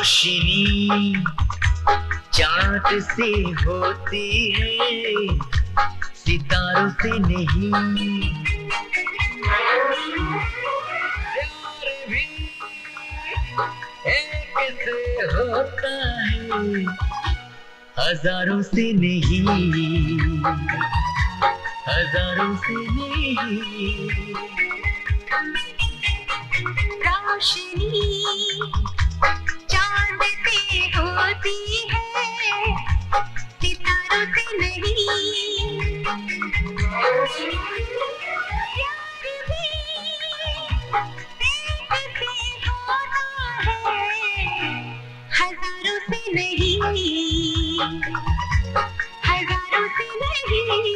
रोशनी चाँद से होती है, सितारों से नहीं। प्यार भी एक से होता है, हजारों से नहीं, हजारों से नहीं। रोशनी चांद से होती है, सितारों से नहीं। प्यार भी एक से होता है, हजारों से नहीं, हजारों से नहीं।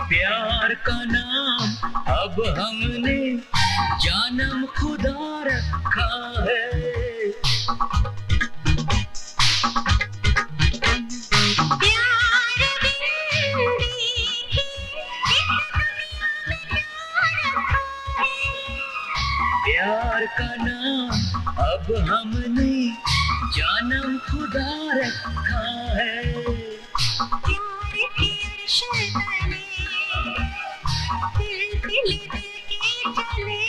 प्यार का नाम अब हमने जानम खुदा रखा है। प्यार का नाम अब हमने जानम खुदा रखा है। प्यार की अर्श तले दिल के चले,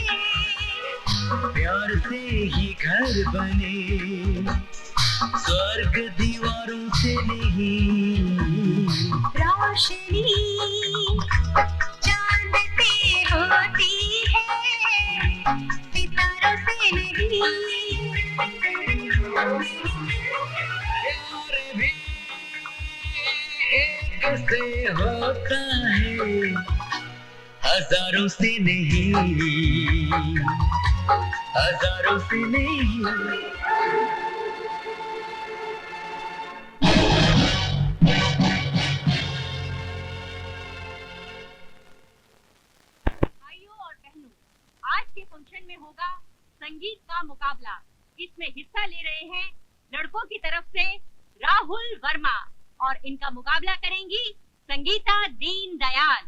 प्यार से ही घर बने, स्वर्ग दीवारों से नहीं। रोशनी चांद से होती है, सितारों से नहीं। प्यार भी एक से होता है, हजारों से नहीं, हजारों से नहीं। आज के फंक्शन में होगा संगीत का मुकाबला। इसमें हिस्सा ले रहे हैं लड़कों की तरफ से राहुल वर्मा और इनका मुकाबला करेंगी संगीता दीनदयाल।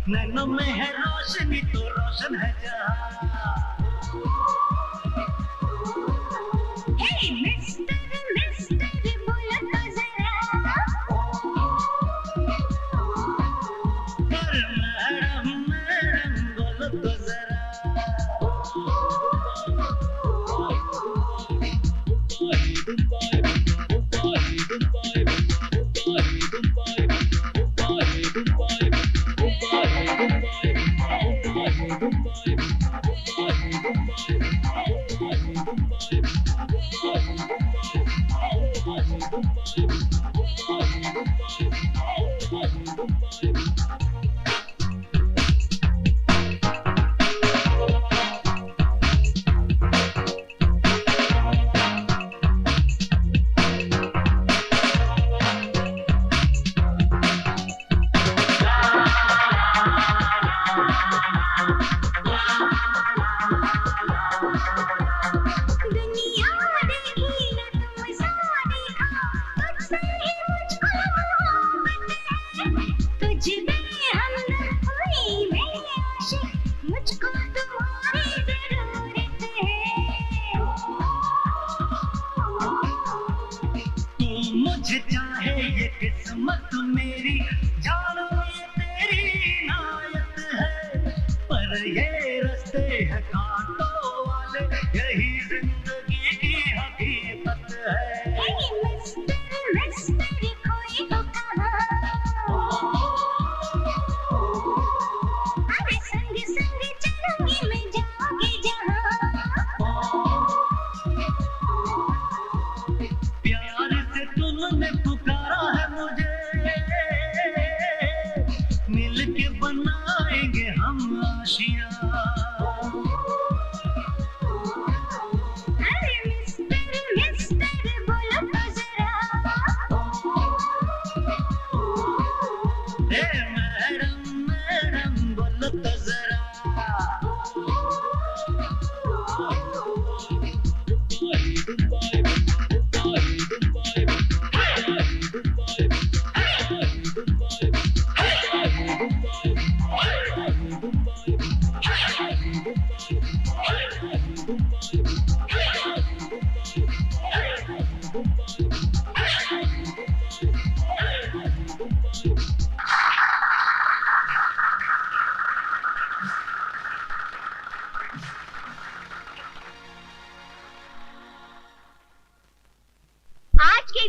नैनों में है रोशनी तो रोशन है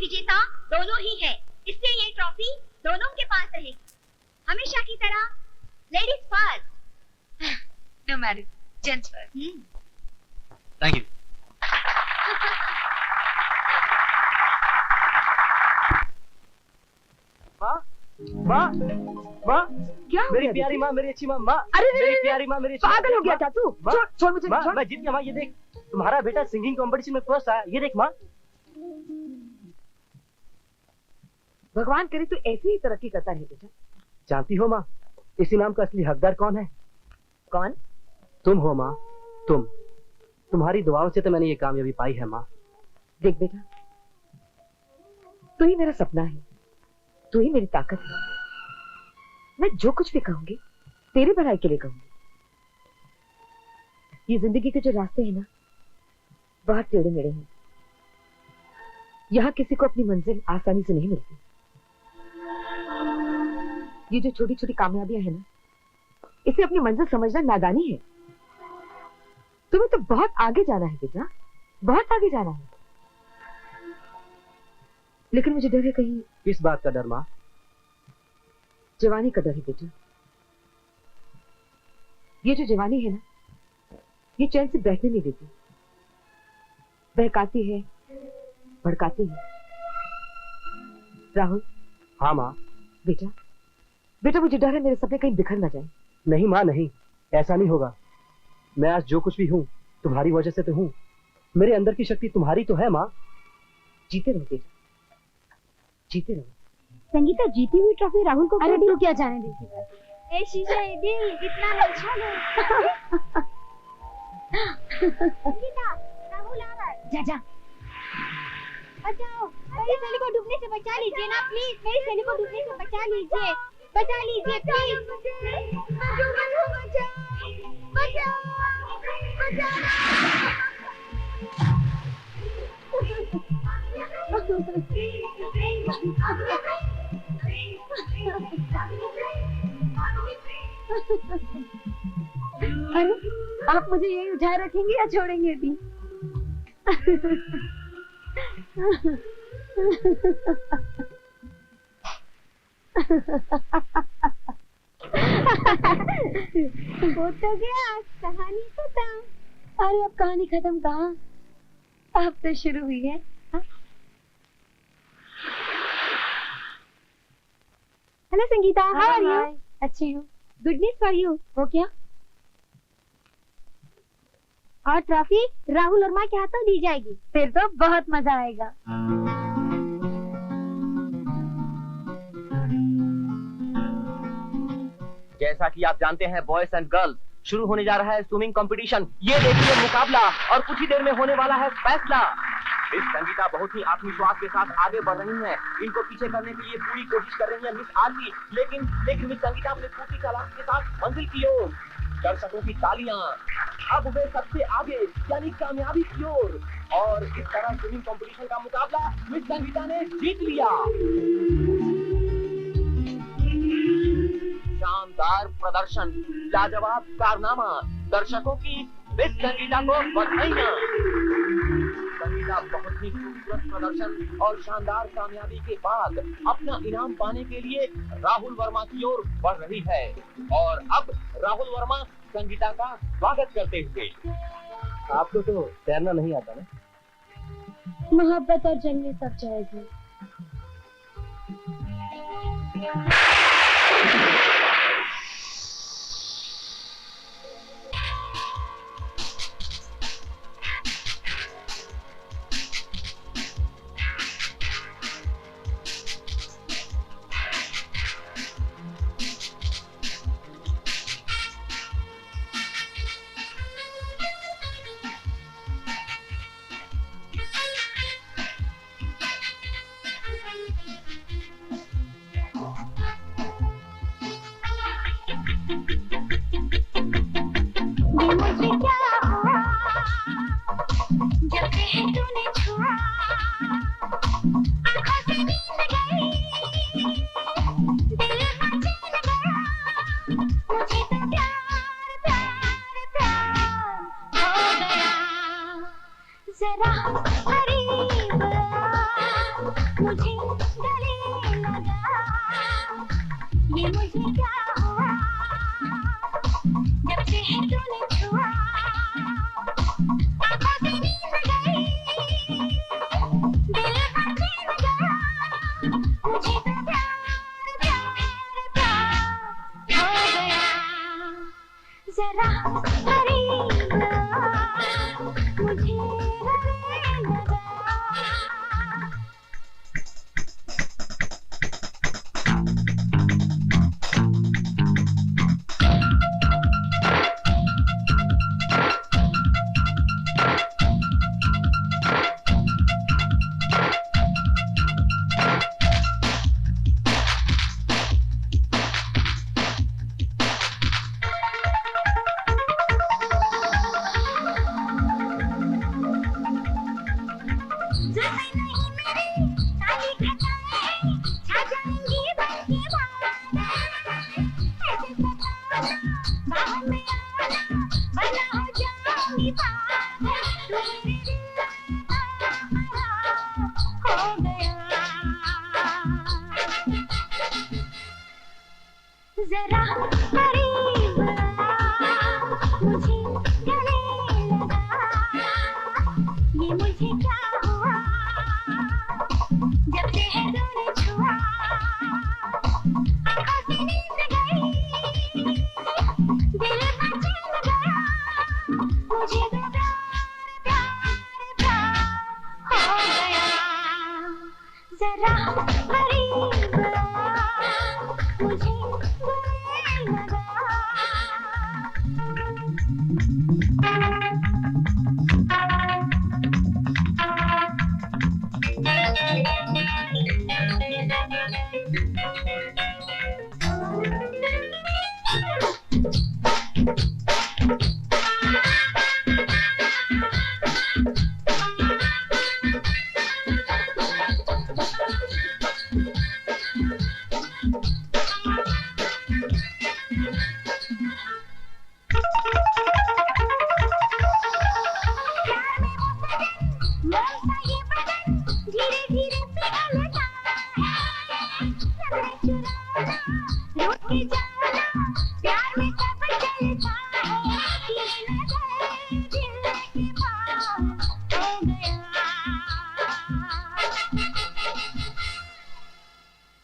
विजेता दोनों ही है, इसलिए ये ट्रॉफी दोनों के पास रहेगी। हमेशा की तरह ladies first. No marriage, gents first. Thank you. माँ, माँ, माँ, क्या मेरी प्यारी माँ, मेरी अच्छी माँ, माँ, अरे मेरी प्यारी माँ, मेरी अच्छी पागल हो गया क्या तू? छोड़ मुझे, माँ, मैं जीत गया माँ, ये देख, तुम्हारा बेटा सिंगिंग कंपटीशन में फर्स्ट आया, ये देख माँ। भगवान करे तू ऐसी ही तरक्की करता रहे बेटा। जानती हो माँ, इस इनाम का असली हकदार कौन है? कौन? तुम हो माँ, तुम्हारी दुआओं से तो मैंने ये कामयाबी पाई है माँ। देख बेटा, तू ही मेरा सपना है, तू ही मेरी ताकत है। मैं जो कुछ भी कहूंगी तेरी भलाई के लिए कहूंगी। ये जिंदगी के जो रास्ते हैं ना, बहुत टेढ़े मेढ़े हैं। यहाँ किसी को अपनी मंजिल आसानी से नहीं मिलती। ये जो छोटी छोटी कामयाबियां है ना, इसे अपनी मंजिल समझना नादानी है। तुम्हें तो बहुत आगे जाना है बेटा, बहुत आगे जाना है। लेकिन मुझे डर है कहीं। किस बात का डर माँ? जवानी का डर है बेटा। ये जो जवानी है ना, ये चैन से बैठने नहीं देती, बहकाती है, भड़काती है। राहुल। हाँ माँ। बेटा बेटा, मुझे डर है मेरे सपने कहीं बिखर ना जाए। नहीं माँ, नहीं, ऐसा नहीं होगा। मैं आज जो कुछ भी हूँ तुम्हारी वजह से तो हूँ। मेरे अंदर की शक्ति तुम्हारी तो है माँ। जीते रहो बेटा, जीते रहो। संगीता, जीती हुई ट्रॉफी राहुल को अरे तू क्या जाने देती है? ए शीशा ए दिल कितना अच्छा है। संगीता, राहुल आ रहा है। जा जा। बचाओ, मेरी सहेली को डूबने से बचा लीजिए ना प्लीज। मेरी सहेली को डूबने से बचा लीजिए, बचा लीजिए प्लीज। बचाओ, बचाओ, अरे आप मुझे यही उठाए रखेंगे या छोड़ेंगे भी? वो तो गया, कहानी खत्म। अरे अब कहानी खत्म कहाँ, अब तो शुरू हुई है। Hello Sangeeta, how are you? अच्छी हूँ। Good news for you. वो क्या? और ट्रॉफी राहुल और माँ के हाथों दी जाएगी। फिर तो बहुत मजा आएगा। जैसा कि आप जानते हैं बॉयज एंड गर्ल्स, शुरू होने जा रहा है स्विमिंग कंपटीशन। ये देखिए मुकाबला, और कुछ ही देर में होने वाला है फैसला। मिस संगीता बहुत ही आत्मविश्वास के साथ आगे बढ़ रही हैं। इनको पीछे करने के लिए पूरी कोशिश कर रही है मिस आरती, लेकिन मिस संगीता अपने पूरी चालाकी के साथ मंजिल की ओर। दर्शकों की तालियां, अब वे सबसे आगे यानी कामयाबी की ओर। और इस तरह स्विमिंग कंपटीशन का मुकाबला मिस संगीता ने जीत लिया। शानदार प्रदर्शन, लाजवाब कारनामा, दर्शकों की मिस संगीता को बधाइयां। संगीता बहुत ही खूबसूरत प्रदर्शन और शानदार कामयाबी के बाद अपना इनाम पाने के लिए राहुल वर्मा की ओर बढ़ रही है। और अब राहुल वर्मा संगीता का स्वागत करते हुए। आपको तो तैरना नहीं आता ना? मोहब्बत और जंग में सब जायज है। जुल्फे नहीं मेरी काली घटाएं छा जाएंगी बनके बादल ऐसे सताना बाहों में आना वरना हो जाऊंगी पागल तू मेरे दिल का हो गया जरा करीब मुझे गले लगा ये मुझे क्या हुआ जब से है तूने छुआ आँखों से नींद गई दिल का चैन गया मुझे तो प्यार प्यार प्यार हो गया जरा करीब मुझे गले लगा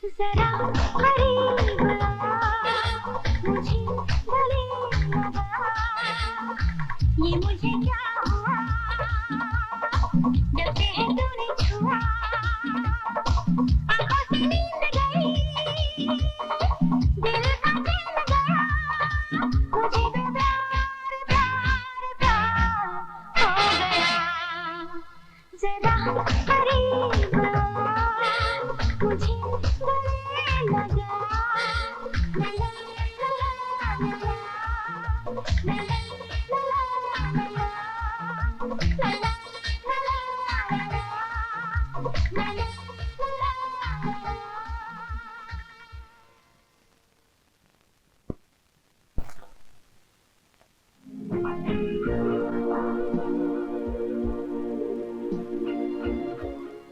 जरा करीब मुझे गले लगा ये मुझे क्या हुआ जब से है तूने छुआ आँखों से नींद गई दिल का चैन गया मुझे तो प्यार प्यार प्यार हो गया जरा करीब मुझे गले लगा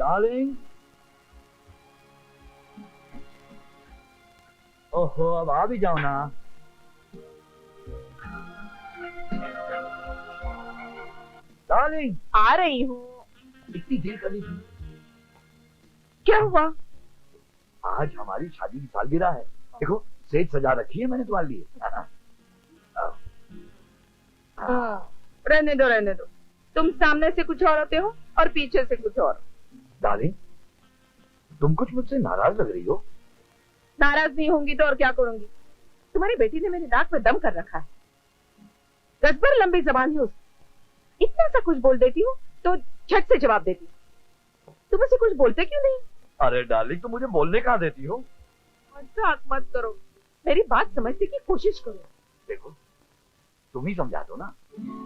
डार्लिंग ओहो अब आ भी जाओ ना डार्लिंग आ रही हूँ। इतनी देर कर ली थी क्या हुआ? आज हमारी शादी की सालगिरह है देखो सेज सजा रखी है मैंने तुम्हारे लिए रहने दो तुम सामने से कुछ और होते हो और पीछे से कुछ और। डार्लिंग तुम कुछ मुझसे नाराज लग रही हो। नाराज नहीं होंगी तो और क्या करूंगी? तुम्हारी बेटी ने मेरे नाक में दम कर रखा है। गजबर लंबी जबान है उसकी। इतना सा कुछ बोल देती हूँ तो झट से जवाब देती। तुम उसे कुछ बोलते क्यों नहीं? अरे डार्लिंग तुम मुझे बोलने कहाँ देती हो। मजाक मत करो, मेरी बात समझने की कोशिश करो। देखो तुम ही समझा दो ना।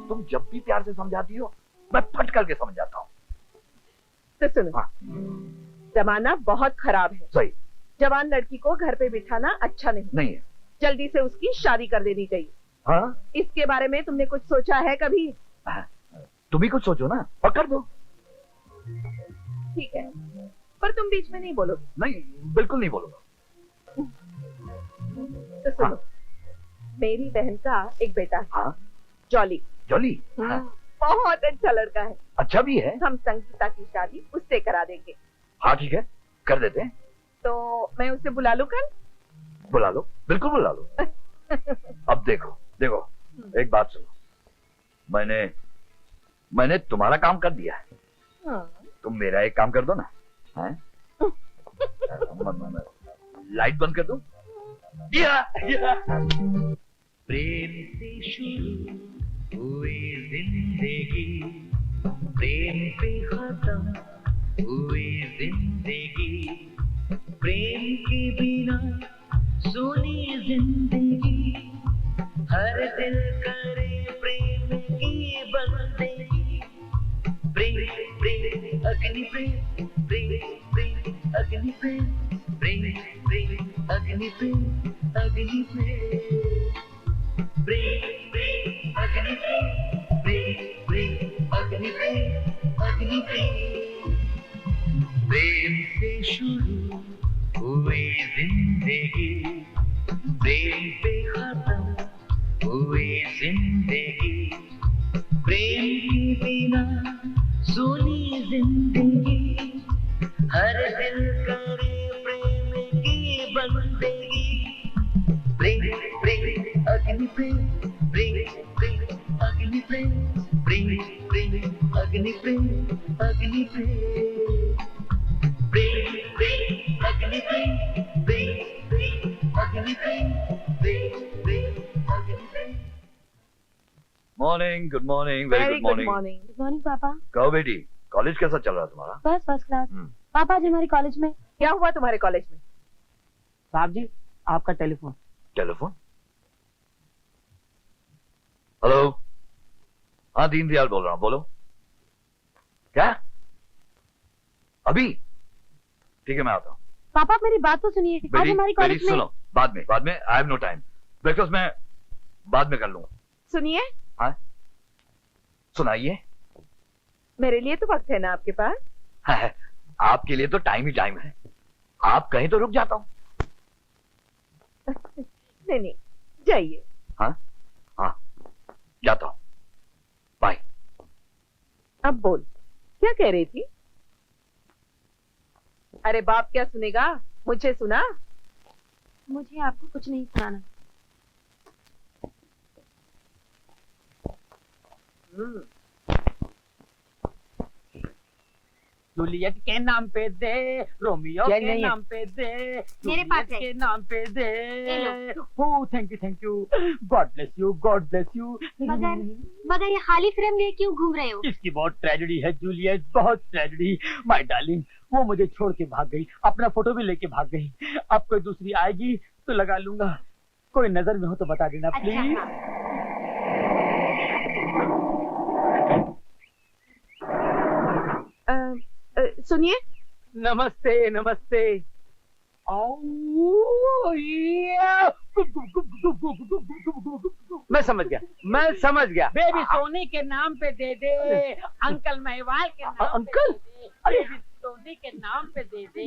तुम जब भी प्यार से समझाती हो मैं फट करके समझ जाता हूँ। तो सुनो हाँ। जमाना बहुत खराब है। सही। जवान लड़की को घर पे बिठाना अच्छा नहीं है। जल्दी से उसकी शादी कर देनी चाहिए। हाँ? इसके बारे में तुमने कुछ सोचा है कभी? तुम ही कुछ सोचो ना और कर दो। ठीक है पर तुम बीच में नहीं बोलोगे। नहीं बिल्कुल नहीं बोलूंगा। तो सुनो हाँ। मेरी बहन का एक बेटा है। हाँ? जॉली। जॉली? हाँ। बहुत अच्छा लड़का है। अच्छा भी है। हम संगीता की शादी उससे करा देंगे। हाँ ठीक है कर देते हैं। तो मैं उसे बुला लूं कल? बुला लो बिल्कुल बुला लो। अब देखो देखो एक बात सुनो मैंने तुम्हारा काम कर दिया है। तुम मेरा एक काम कर दो ना। लाइट बंद कर दो। प्रेम से शुरू हुई जिंदगी प्रेम पे खत्म हुई जिंदगी प्रेम के बिना सुनी जिंदगी हर दिल करे प्रेम की बंदगी प्रेम प्रेम अग्नि प्रेम प्रेम प्रेम अग्नि प्रेम प्रेम प्रेम अग्नि प्रेम अग्नि प्रेम प्रेम प्रेम अग्नि प्रेम प्रेम प्रेम अग्नि प्रेम अग्नि प्रेम प्रेम से शुरू हुई जिंदगी प्रेम पे खत्म हुई जिंदगी प्रेम के बिना सुनी जिंदगी हर दिल करे प्रेम की बंदगी प्रेम प्रेम अग्नि प्रेम प्रेम प्रेम अग्नि प्रेम प्रेम प्रेम अग्नि प्रेम अग्नि प्रेम प्रेम प्रेम अग्नि प्रेम प्रेम प्रेम अग्नि प्रेम प्रेम प्रेम अग्नि प्रेम। Morning, good morning, very very good good morning. Morning. Good morning पापा। कहो बेटी, कॉलेज कैसा चल रहा है तुम्हारा? बस फर्स्ट क्लास। हम्म। पापा आज हमारे कॉलेज में क्या हुआ तुम्हारे कॉलेज में? साहब जी, आपका टेलीफोन। टेलीफोन? हेलो, हाँ दीनदयाल बोल रहा हूँ, बोलो। क्या? अभी? ठीक है, मैं आता हूँ। पापा मेरी बात तो सुनिए, आज हमारी कॉलेज में सुनो, बाद में I have no time. Breakfast मैं बाद में कर लूंगा। सुनिए, हाँ सुनाइए। मेरे लिए तो वक्त है ना आपके पास? हाँ, आपके लिए तो टाइम ही टाइम है। आप कहीं तो रुक जाता हूँ। नहीं नहीं, जाइए। हाँ हाँ, जाता हूँ, बाय। अब बोल, क्या कह रही थी? अरे बाप क्या सुनेगा, मुझे सुना। मुझे आपको कुछ नहीं सुनाना। जूलियट के नाम पे दे, रोमियो क्या के नहीं है? नाम पे दे, मेरे पास जूलियट है। के नाम पे ये दे। Oh thank you, God bless you, God bless you. मगर ये खाली फ्रेम लिए क्यों घूम रहे हो? इसकी बहुत ट्रेजेडी है जूलियट, बहुत ट्रेजेडी। माय डार्लिंग, वो मुझे छोड़ के भाग गई, अपना फोटो भी लेके भाग गई। अब कोई दूसरी आएगी तो लगा लूंगा। कोई नजर में हो तो बता देना प्लीज। सुनिए, नमस्ते नमस्ते। मैं समझ गया। बेबी सोनी के नाम पे दे दे, अंकल महिवाल के नाम अंकल? पे दे दे, बेबी सोनी के नाम पे दे दे।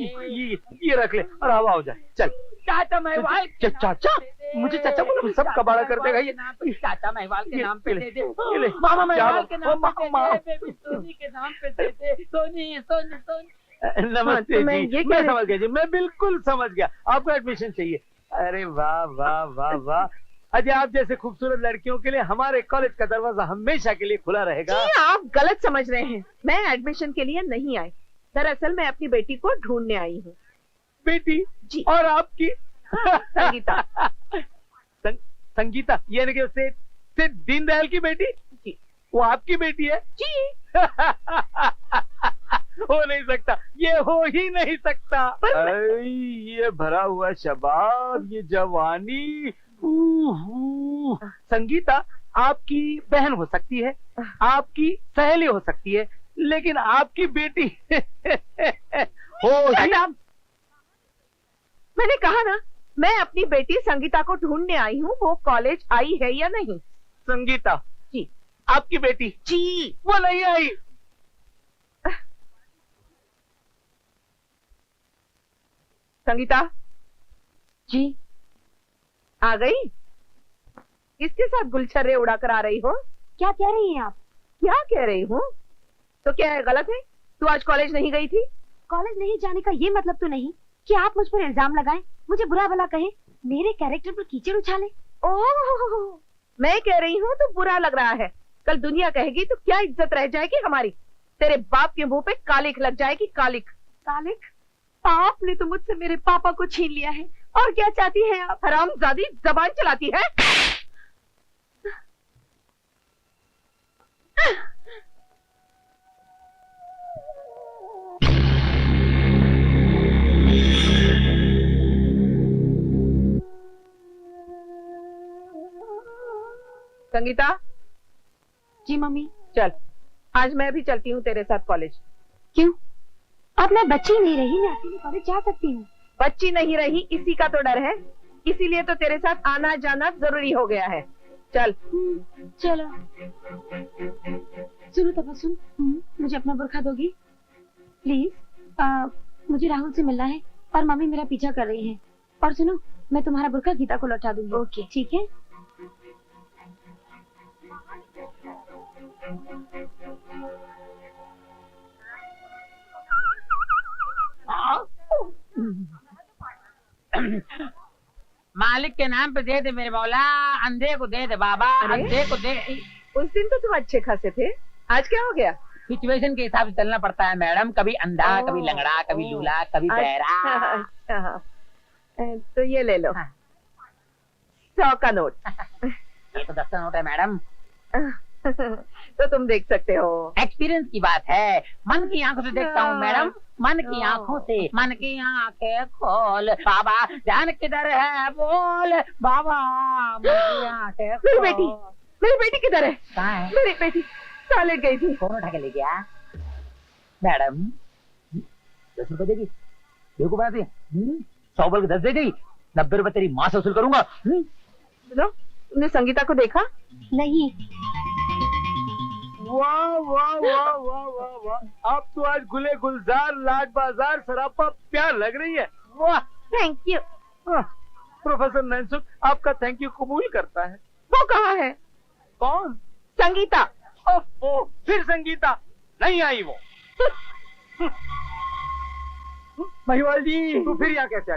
ये रख ले और हवा हो जाए। चल चाचा महिवाल के नाम चाचा? पे दे दे। मुझे चाचा बोलो, सब कबाड़ा कर देगा ये। चाचा महिवाल के नाम पे ये दे दे। ये ले। मामा महिवाल के क्या नाम पे दे मामा? दे, बेबी सोनी के नाम पे दे दे। सोनी सोनी सोनी। नमस्ते तो मैं जी, ये मैं कह- समझ गया जी, मैं बिल्कुल समझ गया। आपको एडमिशन चाहिए। अरे वाह वाह वाह वाह। अजय, आप जैसे खूबसूरत लड़कियों के लिए हमारे कॉलेज का दरवाजा हमेशा के लिए खुला रहेगा। जी आप गलत समझ रहे हैं। मैं एडमिशन के लिए नहीं आई, दरअसल मैं अपनी बेटी को ढूंढने आई हूँ। बेटी? जी। और आपकी? संगीता। संगीता, यानी कि से दीनदयाल की बेटी? जी। वो आपकी बेटी है? जी। हो नहीं सकता, ये हो ही नहीं सकता। ये भरा हुआ शबाब, ये जवानी। संगीता आपकी बहन हो सकती है, आपकी सहेली हो सकती है, लेकिन आपकी बेटी हो ही। मैंने कहा ना, मैं अपनी बेटी संगीता को ढूंढने आई हूँ। वो कॉलेज आई है या नहीं? संगीता जी। आपकी बेटी? जी। वो नहीं आई। संगीता जी। आ गई? किसके साथ गुलछर्रे उड़ाकर आ रही हो? क्या कह रही हैं आप? क्या कह रही हूँ? तो क्या है, गलत है? तू आज कॉलेज नहीं गई थी? कॉलेज नहीं जाने का ये मतलब तो नहीं कि आप मुझ पर इल्जाम लगाएं, मुझे बुरा भला कहें, मेरे कैरेक्टर पर कीचड़ उछालें। ओह, मैं कह रही हूँ तो बुरा लग रहा है। कल दुनिया कहेगी तो क्या इज्जत रह जाएगी हमारी? तेरे बाप के मुंह पे कालिक लग जाएगी, कालिक। कालिक? आपने तो मुझसे मेरे पापा को छीन लिया है, और क्या चाहती हैं आप? हरामजादी, जबान चलाती है। संगीता, जी मम्मी। चल आज मैं भी चलती हूँ तेरे साथ कॉलेज। क्यों? अब मैं बच्ची नहीं रही, मैं अकेले कॉलेज जा सकती हूँ। बच्ची नहीं रही इसी का तो डर है, इसीलिए तो तेरे साथ आना जाना जरूरी हो गया है। चल। चलो। सुनो तबस्सुम, मुझे अपना बुर्खा दोगी प्लीज? मुझे राहुल से मिलना है और मम्मी मेरा पीछा कर रही है। और सुनो, मैं तुम्हारा बुर्खा गीता को लौटा दूंगी। ओके। ठीक है। मालिक के नाम पे दे दे मेरे मौला, अंधे को दे दे बाबा, अंधे को दे। उस दिन तो तुम अच्छे खासे थे, आज क्या हो गया? सिचुएशन के हिसाब से चलना पड़ता है मैडम, कभी अंधा, कभी लंगड़ा, कभी लूला, कभी बहरा। अच्छा, तो ये ले लो। 100 का नोट। ये तो 10 का नोट है मैडम। तो तुम देख सकते हो। एक्सपीरियंस की बात है, मन की आंखों से देखता हूँ मैडम, मन की आंखों से। मन की आंखें खोल बाबा, जान किधर है बोल बाबा, मन की आंखें खोल। मेरी बेटी किधर है? कहाँ है? मेरी बेटी टॉयलेट गई थी। कौन उठा के ले गया? मैडम 10 रुपए देगी, बेवकूफ आती है। 100 बोल के 10 दे गई, 90 रुपए तेरी माँ से वसूल करूंगा। सुनो, तुमने संगीता को देखा? नहीं। वाह वाह वाह वाह वाह वाह, आप तो आज गुले गुलजार लाड बाजार सरापा प्यार लग रही है। वाह, थैंक यू। प्रोफेसर नैनसुख आपका थैंक यू कबूल करता है। वो कहाँ है? कौन? संगीता। ओह, फिर संगीता नहीं आई वो। महिवाल जी, तू फिर यहाँ कैसे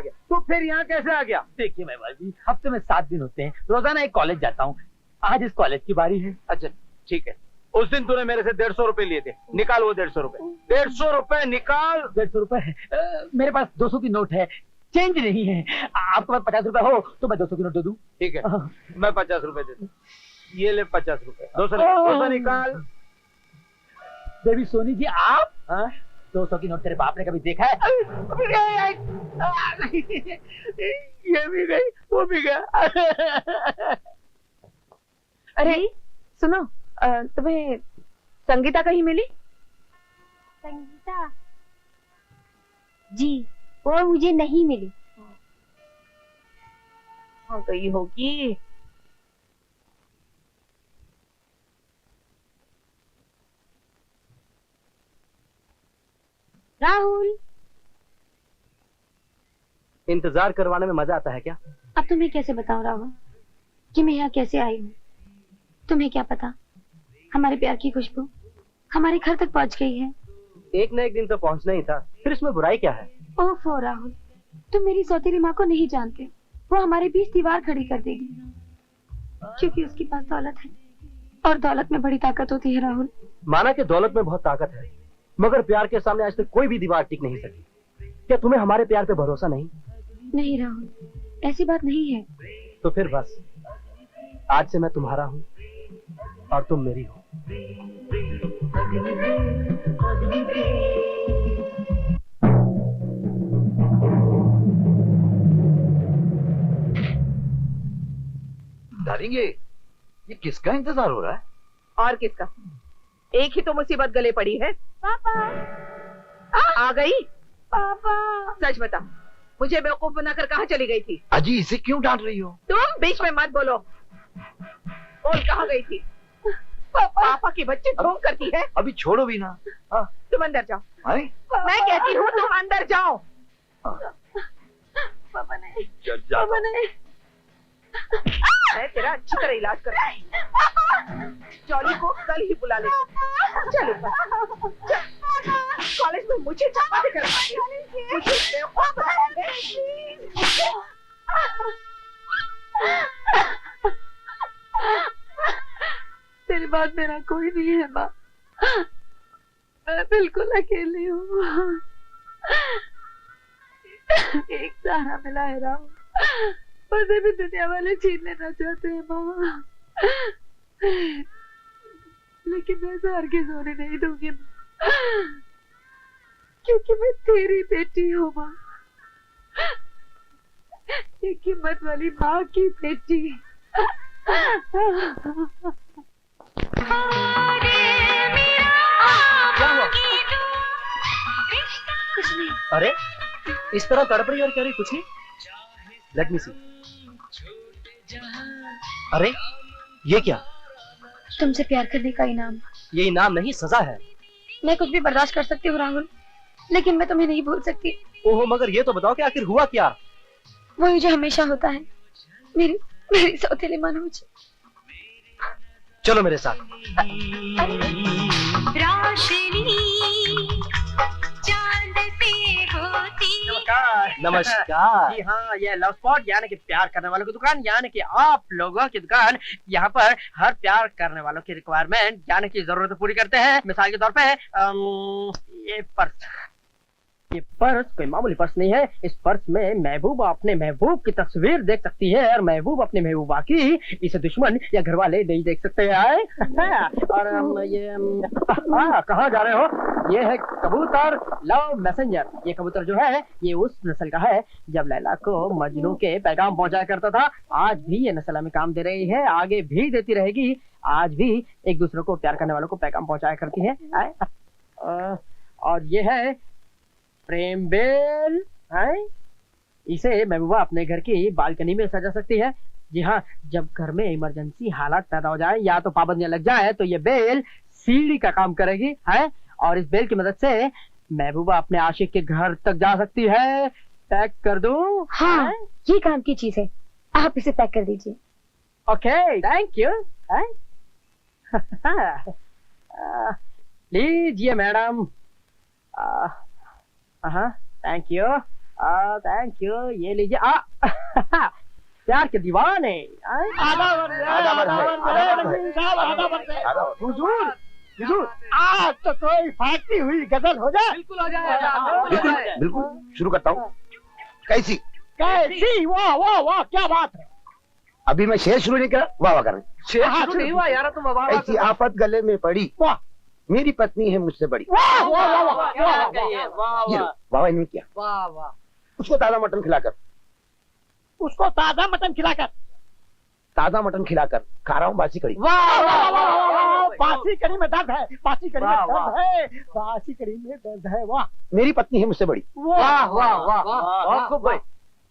आ गया? देखिए महिवाल जी, हफ्ते में 7 दिन होते हैं, रोजाना एक कॉलेज जाता हूँ, आज इस कॉलेज की बारी है। अच्छा ठीक है, उस दिन तूने मेरे से 150 रुपए लिए थे, निकाल वो 150 रुपए। 150 रुपए निकाल। 150 रुपए है मेरे पास, 200 की नोट है, चेंज नहीं है। आपके पास 50 रुपए हो तो मैं 200 की नोट दे दूं? ठीक है, मैं 50 रुपए दे दूं। ये ले 50 रुपए। 200 निकाल। बेबी सोनी जी, आप 200 की नोट तेरे बाप ने कभी देखा है? ये भी गई, वो भी गया। अरे सुनो, तुम्हें संगीता कहीं मिली? संगीता जी, वो मुझे नहीं मिली। हाँ गई होगी। राहुल, इंतजार करवाने में मजा आता है क्या? अब तुम्हें कैसे बताऊं राहुल कि मैं यहाँ कैसे आई हूँ? तुम्हें क्या पता, हमारे प्यार की खुशबू हमारे घर तक पहुँच गई है। एक न एक दिन तो पहुँचना ही था, फिर इसमें बुराई क्या है? ओफो राहुल, तुम मेरी सौतेली माँ को नहीं जानते, वो हमारे बीच दीवार खड़ी कर देगी, क्योंकि उसके पास दौलत है और दौलत में बड़ी ताकत होती है। राहुल, माना कि दौलत में बहुत ताकत है, मगर प्यार के सामने आज तक कोई भी दीवार टिक नहीं सकी। क्या तुम्हें हमारे प्यार पे भरोसा नहीं? नहीं राहुल, ऐसी बात नहीं है। तो फिर बस, आज से मैं तुम्हारा हूँ और तुम मेरी हो। डालेंगे, ये किसका इंतजार हो रहा है? और किसका? एक ही तो मुसीबत गले पड़ी है। पापा, आ गई? पापा, सच बता, मुझे बेवकूफ बनाकर कहाँ चली गई थी? अजी, इसे क्यों डांट रही हो? तुम बीच में मत बोलो। बोल, कहाँ गई थी? पापा की बच्ची ढोंग करती है। अभी छोड़ो भी ना। तुम अंदर जाओ। आए? मैं कहती हूँ तुम अंदर जाओ। पापा नहीं, जा। पापा नहीं। मैं तेरा अच्छी तरह इलाज कर जॉली को कल ही बुला ले। चलो कॉलेज में मुझे चपाते करवाएंगे, मुझे बेवकूफ बनाएंगे। तेरे बाद मेरा कोई नहीं है माँ, मैं बिल्कुल अकेली हूँ। एक सहारा मिला है राम, उसे भी दुनिया वाले छीन लेना चाहते हैं माँ, लेकिन मैं हार के सोने नहीं दूंगी माँ, क्योंकि मैं तेरी बेटी हूँ माँ, एक हिम्मत वाली माँ की बेटी। अरे इस तरह तड़प रही और कह रही कुछ नहीं। लेट मी सी। अरे ये क्या? तुमसे प्यार करने का इनाम। ये इनाम नहीं, सजा है। मैं कुछ भी बर्दाश्त कर सकती हूँ राहुल, लेकिन मैं तुम्हें नहीं भूल सकती। ओहो, मगर ये तो बताओ कि आखिर हुआ क्या? वही जो हमेशा होता है, मेरी मेरी सौतेली मनोज। चलो मेरे साथ। रोशनी चांद से होती। नमस्कार। जी हाँ, ये लव स्पॉट यानी कि प्यार करने वालों की दुकान, यानी कि आप लोगों की दुकान। यहाँ पर हर प्यार करने वालों की रिक्वायरमेंट यानी कि जरूरत पूरी करते हैं। मिसाल के तौर पे ये पर्स कोई मामूली पर्स नहीं है। इस पर्स में महबूबा अपने महबूब की तस्वीर देख सकती है और महबूब अपने महबूबा की। इसे दुश्मन या घर वाले नहीं देख सकते हैं। और ये कहाँ जा रहे हो? ये है कबूतर लव मैसेंजर। ये कबूतर जो है ये उस नस्ल का है जब लैला को मजनू के पैगाम पहुंचाया करता था। आज भी ये नस्ल हमें काम दे रही है, आगे भी देती रहेगी। आज भी एक दूसरे को प्यार करने वालों को पैगाम पहुंचाया करती है। और ये है प्रेम बेल है। इसे महबूबा अपने घर की बालकनी में सजा सकती है। जी हाँ, जब घर में इमरजेंसी हालात पैदा हो जाए या तो पाबंदियां लग जाए तो ये बेल सीढ़ी का काम करेगी है। और इस बेल की मदद से महबूबा अपने आशिक के घर तक जा सकती है। पैक कर दूं? हाँ, ये काम की चीज है, आप इसे पैक कर दीजिए। Okay, thank you. लीजिए madam. Thank you, thank you. ये लीजिए। प्यार के दीवाने। हुजूर, हुजूर, आज तो कोई फाटी हुई गजल हो जाए। बिल्कुल हो जाए। बिल्कुल शुरू करता हूँ। कैसी? कैसी? वाह वाह वाह, क्या बात है। अभी मैं शेर शुरू नहीं कर, वाह वाह करें। शेर शुरू नहीं हुआ यार, तुम आवाज। ऐसी आफत गले में पड़ी, वाह, मेरी पत्नी है मुझसे बड़ी। वाह वाह वाह वाह वाह ये लो, वाह इन्होंने किया। वाह वाह। उसको ताजा मटन खिलाकर, उसको ताजा मटन खिलाकर, ताजा मटन खिलाकर खा रहा हूँ बासी कड़ी। वाह वाह वाह वाह, बासी कड़ी में दर्द है, बासी कड़ी में दर्द है, बासी कड़ी में दर्द है। वाह, मेरी पत्नी है मुझसे बड़ी। वाह वाह वाह, बहुत खूब भाई,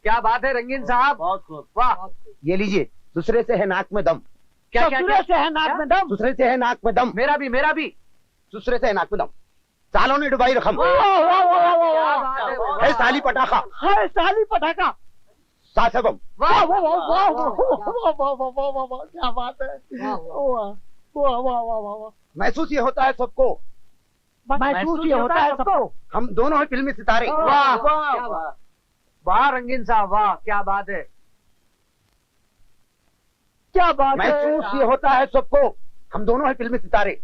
क्या बात है रंगीन साहब, बहुत खूब। वाह, ये लीजिए, दूसरे से है नाक में दम। क्या क्या दूसरे से है नाक में दम। दूसरे से है नाक में दम। मेरा भी, मेरा भी। दूसरे से है नाक में दम। सालों ने डुबाई रकम। वाह वाह वाह वाह, है साली पटाखा, है साली पटाखा। सासबम। वाह वाह वाह वाह वाह वाह वाह वाह वाह, क्या बात है। वाह वाह वाह वाह वाह। महसूस ये होता है सबको, महसूस ये होता है सबको, हम दोनों हैं फिल्मी सितारे। वाह वाह वाह रंगीन साहब, वाह क्या बात है, क्या बात है। महसूस ये होता है सबको, हम दोनों हैं फिल्मी सितारे।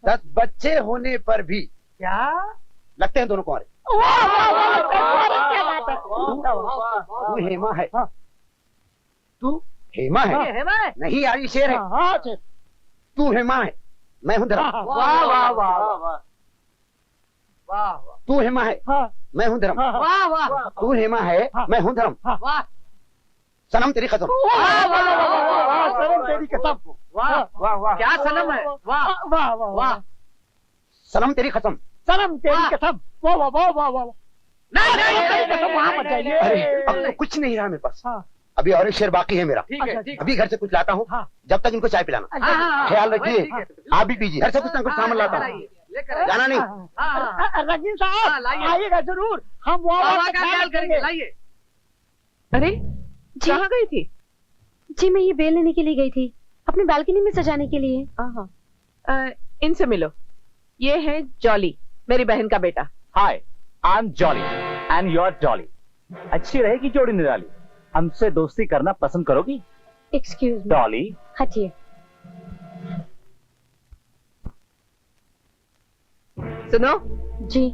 10 बच्चे होने पर भी क्या लगते हैं दोनों कुंवारे। वाह वाह वाह, क्या बात है। तू हेमा है, तू हेमा है, है मैं? नहीं यार ये शेर है। हाँ, शेर। तू हेमा है, मैं हूँ धर्म। वाह वाह वाह वाह वाह, तू हेमा है, मैं हूँ धर्म। वाह वाह, तू हेमा है, मैं हूँ धर्म। वाह सनम तेरी कसम। वाह वाह वाह वाह, सनम तेरी कसम। वाह वाह वाह, क्या सनम है। वाह वाह वाह वाह, सनम तेरी कसम। सनम तेरी कसम। वाह वाह वाह वाह वाह। नहीं तेरी कसम वहाँ मत अरे जाइए। अब तो कुछ नहीं रहा मेरे पास, हाँ। अभी और एक शेर बाकी है मेरा। ठीक है, ठीक अभी घर से कुछ लाता हूँ, हाँ। जब तक इनको चाय पिलाना। है। ख्याल रखिए, आप भी पीजिए। घर से कुछ ना कुछ सामान लाता हूँ, लेकर जाना नहीं। रंगीन साहब आइएगा जरूर, हम वहाँ का ख्याल करेंगे, लाइए। अरे कहाँ गई थी? जी मैं ये बेल लेने के लिए गई थी, अपनी बालकनी में सजाने के लिए। इनसे मिलो, ये है जॉली, मेरी बहन का बेटा। Hi, I am Jolly and your Dolly. अच्छी रहेगी जोड़ी निराली, हमसे दोस्ती करना पसंद करोगी एक्सक्यूज मी। डॉली? हटिए। सुनो जी।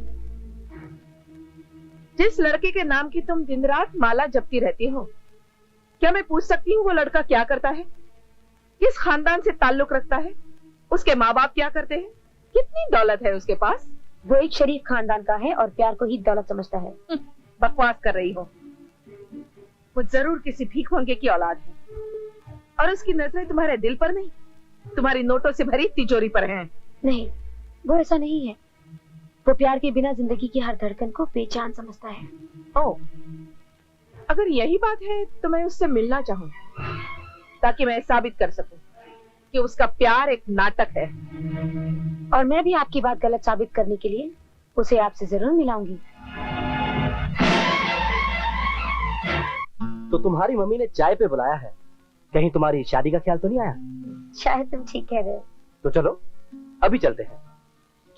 जिस लड़के के नाम की तुम दिन रात माला जपती रहती हो, क्या मैं पूछ सकती हूँ वो लड़का क्या करता है, किस खानदान से ताल्लुक रखता है, उसके माँ बाप क्या करते हैं, कितनी दौलत है उसके पास? वो एक शरीफ खानदान का है और प्यार को ही दौलत समझता है। बकवास कर रही हो, वो जरूर किसी भीख मंगे की औलाद है, और उसकी नजरें तुम्हारे दिल पर नहीं, तुम्हारी नोटों से भरी तिजोरी पर हैं। नहीं, वो ऐसा नहीं है। वो प्यार के बिना जिंदगी की हर धड़कन को बेजान समझता है। ओ, अगर यही बात है तो मैं उससे मिलना चाहूँ ताकि मैं साबित कर सकूं कि उसका प्यार एक नाटक है। और मैं भी आपकी बात गलत साबित करने के लिए उसे आपसे जरूर मिलाऊंगी। तो तुम्हारी मम्मी ने चाय पे बुलाया है, कहीं तुम्हारी शादी का ख्याल तो नहीं आया? शायद तुम ठीक कह रहे हो। तो चलो अभी चलते हैं,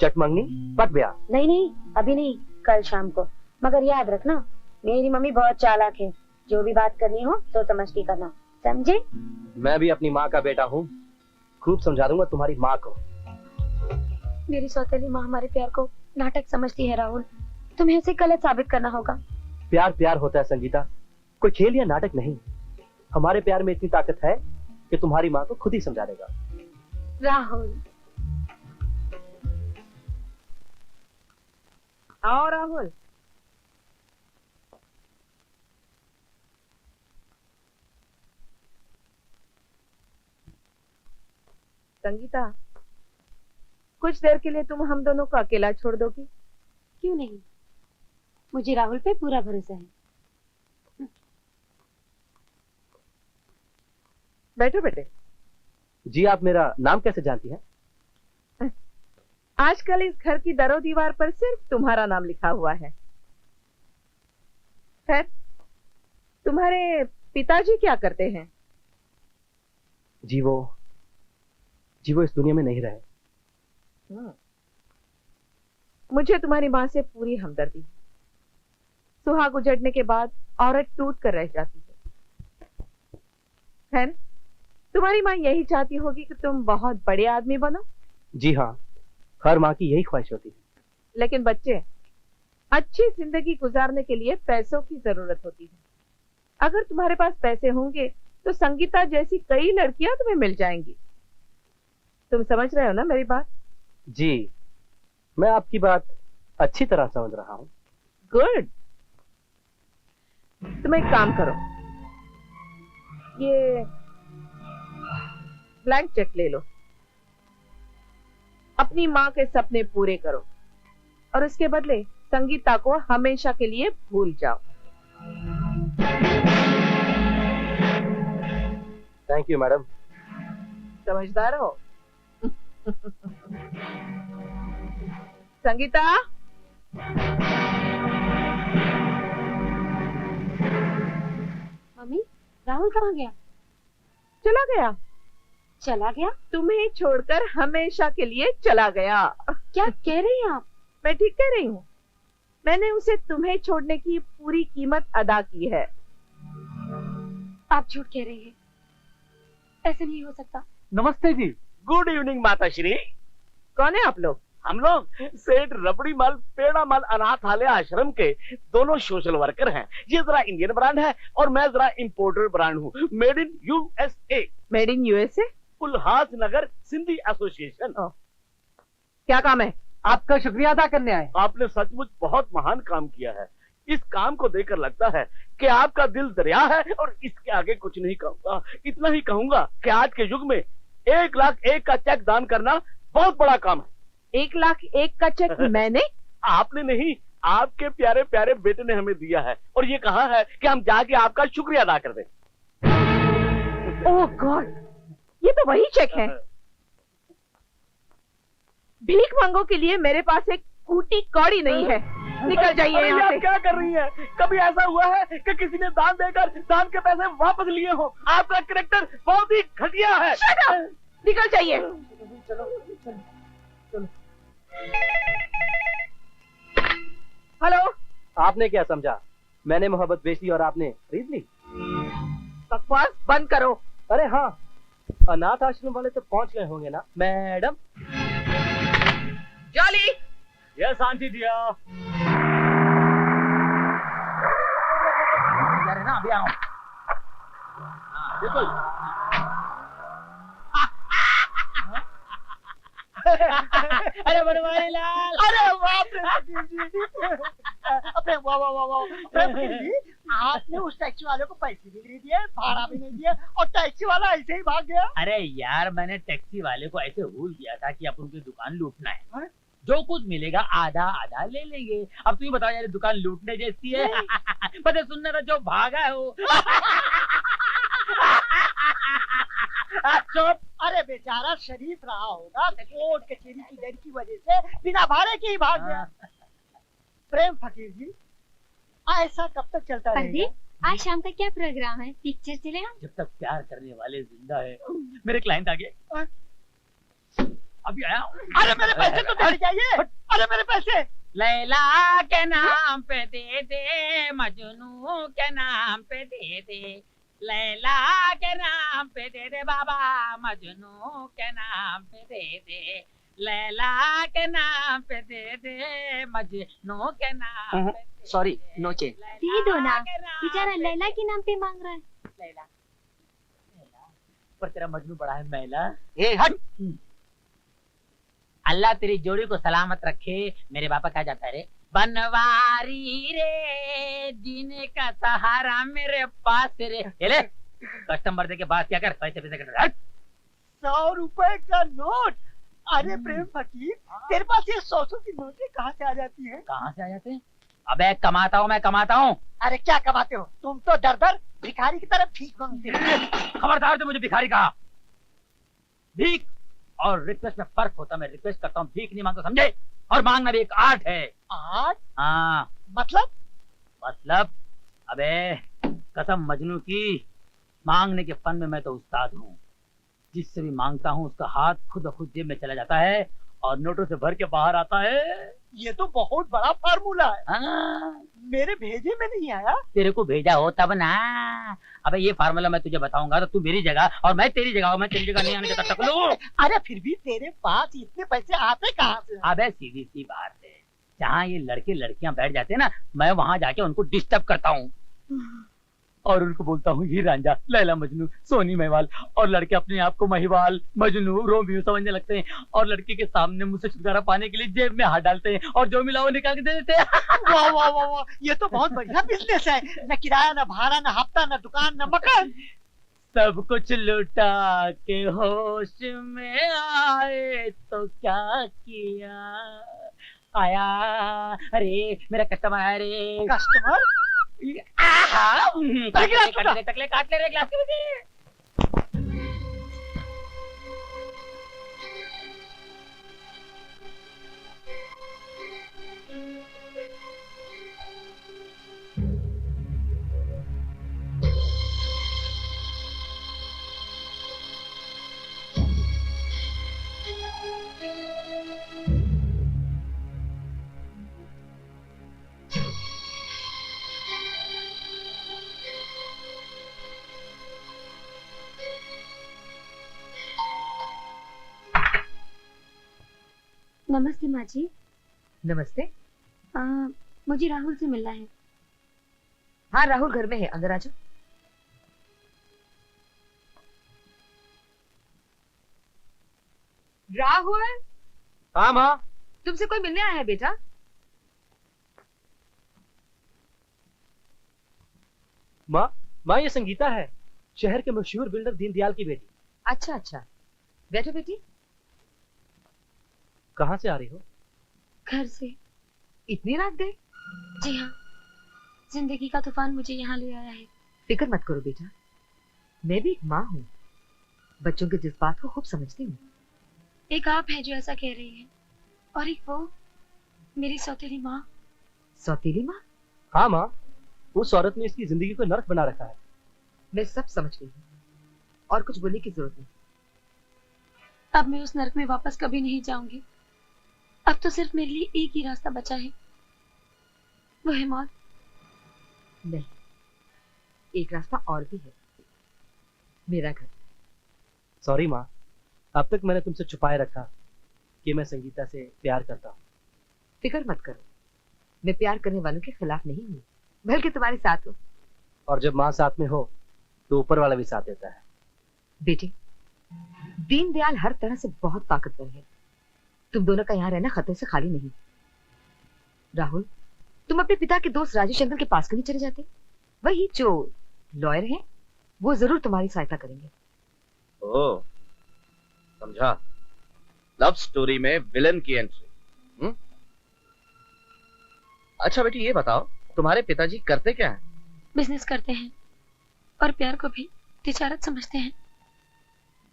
चटमंगनी पट ब्याह। नहीं नहीं, अभी नहीं, कल शाम को। मगर याद रखना, मेरी मम्मी बहुत चालाक है, जो भी बात करनी हो तो समझ के करना, समझे? मैं भी अपनी माँ का बेटा हूँ, खूब समझा दूंगा तुम्हारी माँ को। मेरी सौतेली माँ हमारे प्यार को नाटक समझती है राहुल, तुम्हें उसे गलत साबित करना होगा। प्यार प्यार होता है संगीता, कोई खेल या नाटक नहीं। हमारे प्यार में इतनी ताकत है कि तुम्हारी माँ को खुद ही समझा देगा। राहुल। आओ राहुल। संगीता, कुछ देर के लिए तुम हम दोनों को अकेला छोड़ दोगी? क्यों नहीं, मुझे राहुल पे पूरा भरोसा है। बैठो बेटे। जी, आप मेरा नाम कैसे जानती हैं? आजकल इस घर की दरो दीवार पर सिर्फ तुम्हारा नाम लिखा हुआ है। खैर, तुम्हारे पिताजी क्या करते हैं? जी वो इस दुनिया में नहीं रहे। मुझे तुम्हारी माँ से पूरी हमदर्दी है। सुहाग उजड़ने के बाद औरत टूट कर रह जाती है। तुम्हारी माँ यही चाहती होगी कि तुम बहुत बड़े आदमी बनो। जी हाँ, हर माँ की यही ख्वाहिश होती है। लेकिन बच्चे, अच्छी जिंदगी गुजारने के लिए पैसों की जरूरत होती है। अगर तुम्हारे पास पैसे होंगे तो संगीता जैसी कई लड़कियां तुम्हें मिल जाएंगी। तुम समझ रहे हो ना मेरी बात? जी, मैं आपकी बात अच्छी तरह समझ रहा हूँ। गुड। तुम एक काम करो, ये ब्लैंक चेक ले लो, अपनी माँ के सपने पूरे करो और उसके बदले संगीता को हमेशा के लिए भूल जाओ। Thank you madam. समझदार हो। संगीता, मम्मी, राहुल कहाँ गया? चला गया। चला गया? तुम्हें छोड़कर हमेशा के लिए चला गया। क्या कह रही हैं आप? मैं ठीक कह रही हूँ। मैंने उसे तुम्हें छोड़ने की पूरी कीमत अदा की है। आप झूठ कह रही हैं, ऐसे नहीं हो सकता। नमस्ते जी। गुड इवनिंग माता श्री। कौन है आप लोग? हम लोग सेठ रबड़ीमल पेड़ामल अनाथालय आश्रम के दोनों सोशल वर्कर हैं। ये जरा इंडियन ब्रांड है और मैं जरा इंपोर्टर ब्रांड हूँ, made in USA. Made in USA? Ulhas Nagar Sindhi association. क्या काम है? आपका शुक्रिया अदा करने आए। आपने सचमुच बहुत महान काम किया है। इस काम को देखकर लगता है कि आपका दिल दरिया है और इसके आगे कुछ नहीं कहूंगा। इतना ही कहूंगा कि आज के युग में 1,01,000 का चेक दान करना बहुत बड़ा काम है। 1,01,000 का चेक मैंने? आपने नहीं, आपके प्यारे प्यारे बेटे ने हमें दिया है और ये कहा है कि हम जाके आपका शुक्रिया अदा कर दें। ओह गॉड, ये तो वही चेक है। भीख मांगो के लिए मेरे पास एक कूटी कौड़ी नहीं है। निकल जाइए यहाँ से। क्या कर रही हैं? कभी ऐसा हुआ है कि किसी ने दान देकर दान के पैसे वापस लिए हो? आपका कैरेक्टर बहुत ही घटिया है। निकल जाइए। चलो। हेलो। आपने क्या समझा? मैंने मोहब्बत बेच ली और आपने खरीद ली? बकवास बंद करो। अरे हाँ, अनाथ आश्रम वाले तो पहुंच गए होंगे ना मैडम? जॉली। Yes aunty dear. ना अभी आओ। बिल्कुल। अरे बनवारी लाल, अरे बाप रे। अबे वाह वाह वाह वाह, आपने उस टैक्सी वाले को पैसे भी नहीं दिए, भाड़ा भी नहीं दिया और टैक्सी वाला ऐसे ही भाग गया। अरे यार, मैंने टैक्सी वाले को ऐसे भूल दिया था कि अपन की दुकान लूटना है। जो कुछ मिलेगा आधा आधा ले लेंगे। अब तू ही बता यार, दुकान लूटने जैसी है। पता सुनना था जो भागा हो। चुप। अरे बेचारा शरीफ रहा होगा, कोर्ट कचहरी की डर की वजह से बिना भाड़े के ही भाग गया। प्रेम फकीर जी, ऐसा कब तक चलता रहेगा? आज शाम का क्या प्रोग्राम है? पिक्चर चले हम? जब तक प्यार करने वाले जिंदा है। मेरे क्लाइंट आ गए, अभी आया। अरे मेरे पैसे तो दे जाइए। अरे मेरे पैसे। लैला के नाम पे दे दे, मजनू के नाम पे दे दे, लैला के नाम पे दे दे बाबा, मजनू के नाम पे दे दे, लैला के नाम पे दे दे, मजनू के नाम पे। Sorry, no change. दे दो ना, बेचारा लैला के नाम पे मांग रहा है। लैला, पर तेरा मजनू बड़ा है मैला। ए हट। अल्लाह तेरी जोड़ी को सलामत रखे। मेरे पापा कहा जाता है रे, बनवारी रे जीने का सहारा मेरे पास रे। ले कस्टमर दे के बात क्या कर, पैसे पैसे कर। 100 रुपए का नोट। अरे प्रेम फकीर, तेरे पास ये 100 की नोटें कहाँ से आ जाती हैं? कहाँ से आ जाते हैं? अबे कमाता हूँ, मैं कमाता हूँ। अरे क्या कमाते हो तुम? तो दर दर भिखारी की तरफ भीख मांगते हो। खबरदार तो मुझे भिखारी कहा। भीख और रिक्वेस्ट में फर्क होता है। मैं रिक्वेस्ट करता हूँ, भीख नहीं मांगता, समझे? और मांगना भी एक आर्ट है। आर्ट? हाँ। मतलब अबे कसम मजनू की, मांगने के फन में मैं तो उस्ताद हूँ। जिससे भी मांगता हूँ उसका हाथ खुद ब खुद जेब में चला जाता है और नोटों से भर के बाहर आता है। ये तो बहुत बड़ा फार्मूला है। हाँ। मेरे भेजे में नहीं आया। तेरे को भेजा हो तब ना। अबे ये फार्मूला मैं तुझे बताऊंगा तो तू मेरी जगह और मैं तेरी जगह, मैं तेरी जगह नहीं आने देता टकलू। अरे फिर भी तेरे पास इतने पैसे आते कहाँ से? अबे सीधी सी बात है, जहाँ ये लड़के लड़कियां बैठ जाते हैं ना, मैं वहां जाके उनको डिस्टर्ब करता हूँ और उनको बोलता हूँ हीर रांझा, लैला मजनू, सोनी महिवाल, और लड़के अपने आप को महिवाल, मजनू, रोमियो समझने लगते हैं और लड़के के सामने मुझसे छुटकारा पाने के लिए जेब में हाथ डालते हैं और जो मिला वो निकाल के दे देते हैं। वाह वाह वाह वाह, ये तो बहुत बढ़िया बिजनेस है। न किराया, न भाड़ा, न हफ्ता, न दुकान, न मकान। सब कुछ लुटा के होश में आए तो क्या किया, आया अरे मेरा कस्टमर आया रे। कस्टमर? टकले काट ले रे ग्लास के बजे। नमस्ते माँ जी। नमस्ते। मुझे राहुल से मिलना है। हाँ, राहुल घर में है, अंदर आ जाओ। राहुल। हाँ माँ। तुमसे कोई मिलने आया है बेटा? माँ ये संगीता है, शहर के मशहूर बिल्डर दीनदयाल की बेटी। अच्छा अच्छा, बैठो बेटी। कहाँ से आ रही हो? घर से। इतनी रात गए? जी हाँ, जिंदगी का तूफान मुझे यहाँ ले आया है। फिक्र मत करो बेटा, मैं भी एक माँ हूँ, बच्चों के जज्बात को खूब समझती हूँ। एक आप है जो ऐसा कह रही है और एक वो मेरी सौतेली माँ। सौतेली माँ? हाँ माँ, उस औरत ने इसकी जिंदगी को नर्क बना रखा है। मैं सब समझ गई हूँ और कुछ बोलने की जरूरत नहीं। अब मैं उस नर्क में वापस कभी नहीं जाऊंगी। अब तो सिर्फ मेरे लिए एक ही रास्ता बचा है, वो है मौत। नहीं, एक रास्ता और भी है, मेरा घर। सॉरी माँ, अब तक मैंने तुमसे छुपाए रखा कि मैं संगीता से प्यार करता हूँ। फिक्र मत करो, मैं प्यार करने वालों के खिलाफ नहीं हूँ, बल्कि तुम्हारे साथ हूँ। और जब माँ साथ में हो तो ऊपर वाला भी साथ देता है। बेटी, दीनदयाल हर तरह से बहुत ताकतवर है। तुम दोनों का यहाँ रहना खतरे से खाली नहीं। राहुल, तुम अपने पिता के दोस्त राजेश अंकल के पास क्यों नहीं चले जाते? वही जो लॉयर हैं, वो जरूर तुम्हारी सहायता करेंगे। ओह, समझा। लव स्टोरी में विलन की एंट्री, अच्छा बेटी ये बताओ, तुम्हारे पिताजी करते क्या है? बिजनेस करते हैं और प्यार को भी तिजारत समझते हैं।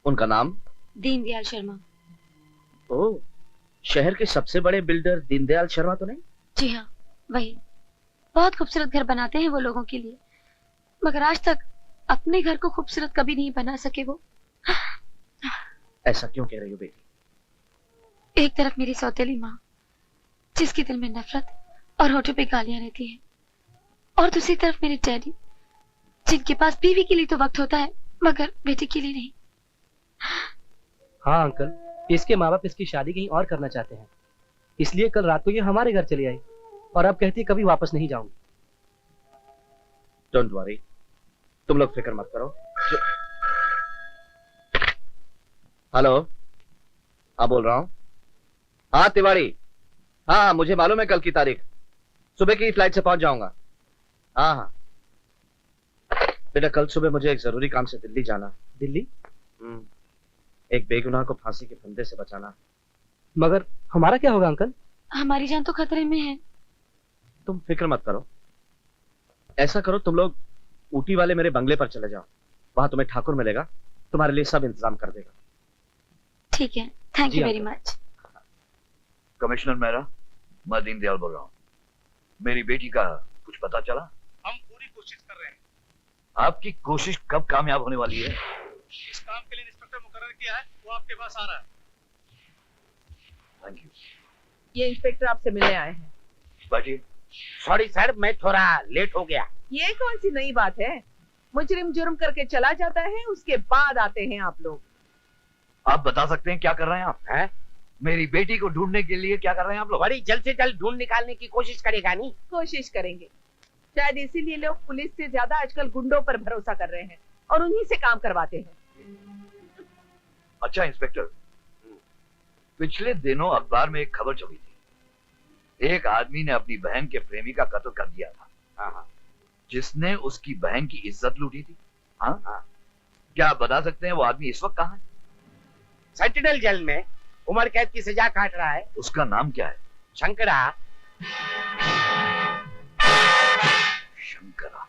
उनका नाम? दीनदयाल शर्मा। ओह, शहर के सबसे बड़े बिल्डर दीनदयाल शर्मा तो नहीं? जी हाँ, वही। बहुत खूबसूरत घर बनाते हैं वो लोगों के लिए, मगर आज तक अपने घर को खूबसूरत कभी नहीं बना सके वो। ऐसा क्यों कह रही हो बेटी? एक तरफ मेरी सौतेली माँ, जिसके दिल में नफरत और होठों पे गालियां रहती हैं, और दूसरी तरफ मेरे डैडी, जिनके पास बीवी के लिए तो वक्त होता है मगर बेटी के लिए नहीं। हाँ अंकल, इसके माँ बाप इसकी शादी कहीं और करना चाहते हैं, इसलिए कल रात को ये हमारे घर चली आई और अब कहती है कभी वापस नहीं जाऊंगी। डोंट वरी, तुम लोग फिक्र मत करो। हेलो, हाँ बोल रहा हूँ। हाँ तिवारी, हाँ मुझे मालूम है कल की तारीख, सुबह की फ्लाइट से पहुंच जाऊंगा। हाँ हाँ बेटा, कल सुबह मुझे एक जरूरी काम से दिल्ली जाना। दिल्ली? एक बेगुनाह को फांसी के फंदे से बचाना। मगर हमारा क्या होगा अंकल? हमारी जान तो खतरे में है। तुम फिक्र मत करो, ऐसा करो तुम लोग ऊटी वाले मेरे बंगले पर चले जाओ, वहां तुम्हें ठाकुर मिलेगा, तुम्हारे लिए सब इंतजाम कर देगा। ठीक है, thank you very much. Commissioner Mehra, मैं दीनदयाल बोल रहा हूँ। मेरी बेटी का कुछ पता चला? हम पूरी कोशिश कर रहे हैं। आपकी कोशिश कब कामयाब होने वाली है? इस काम के लिए इंस्पेक्टर मुकर्रर किया है, वो आपके पास आ रहा है। Thank you. ये इंस्पेक्टर आपसे मिलने आए हैं। बैठिए। सॉरी सर, मैं थोड़ा लेट हो गया। ये कौन सी नई बात है? मुजरिम जुर्म करके चला जाता है, उसके बाद आते हैं आप लोग। आप बता सकते हैं क्या कर रहे हैं आप? हैं? मेरी बेटी को ढूंढने के लिए क्या कर रहे हैं आप लोग? बड़ी जल्द से जल्द ढूंढ निकालने की कोशिश करेगा नहीं? कोशिश करेंगे। शायद इसीलिए लोग पुलिस से ज्यादा आजकल गुंडों पर भरोसा कर रहे हैं और उन्हीं से काम करवाते हैं। अच्छा इंस्पेक्टर, पिछले दिनों अखबार में एक खबर छपी थी। एक आदमी ने अपनी बहन के प्रेमी का कत्ल कर दिया था, जिसने उसकी बहन की इज्जत लूटी थी। हाँ हाँ, क्या आप बता सकते हैं वो आदमी इस वक्त कहाँ है? सेंटिनल जेल में उम्र कैद की सजा काट रहा है। उसका नाम क्या है? शंकरा। शंकरा।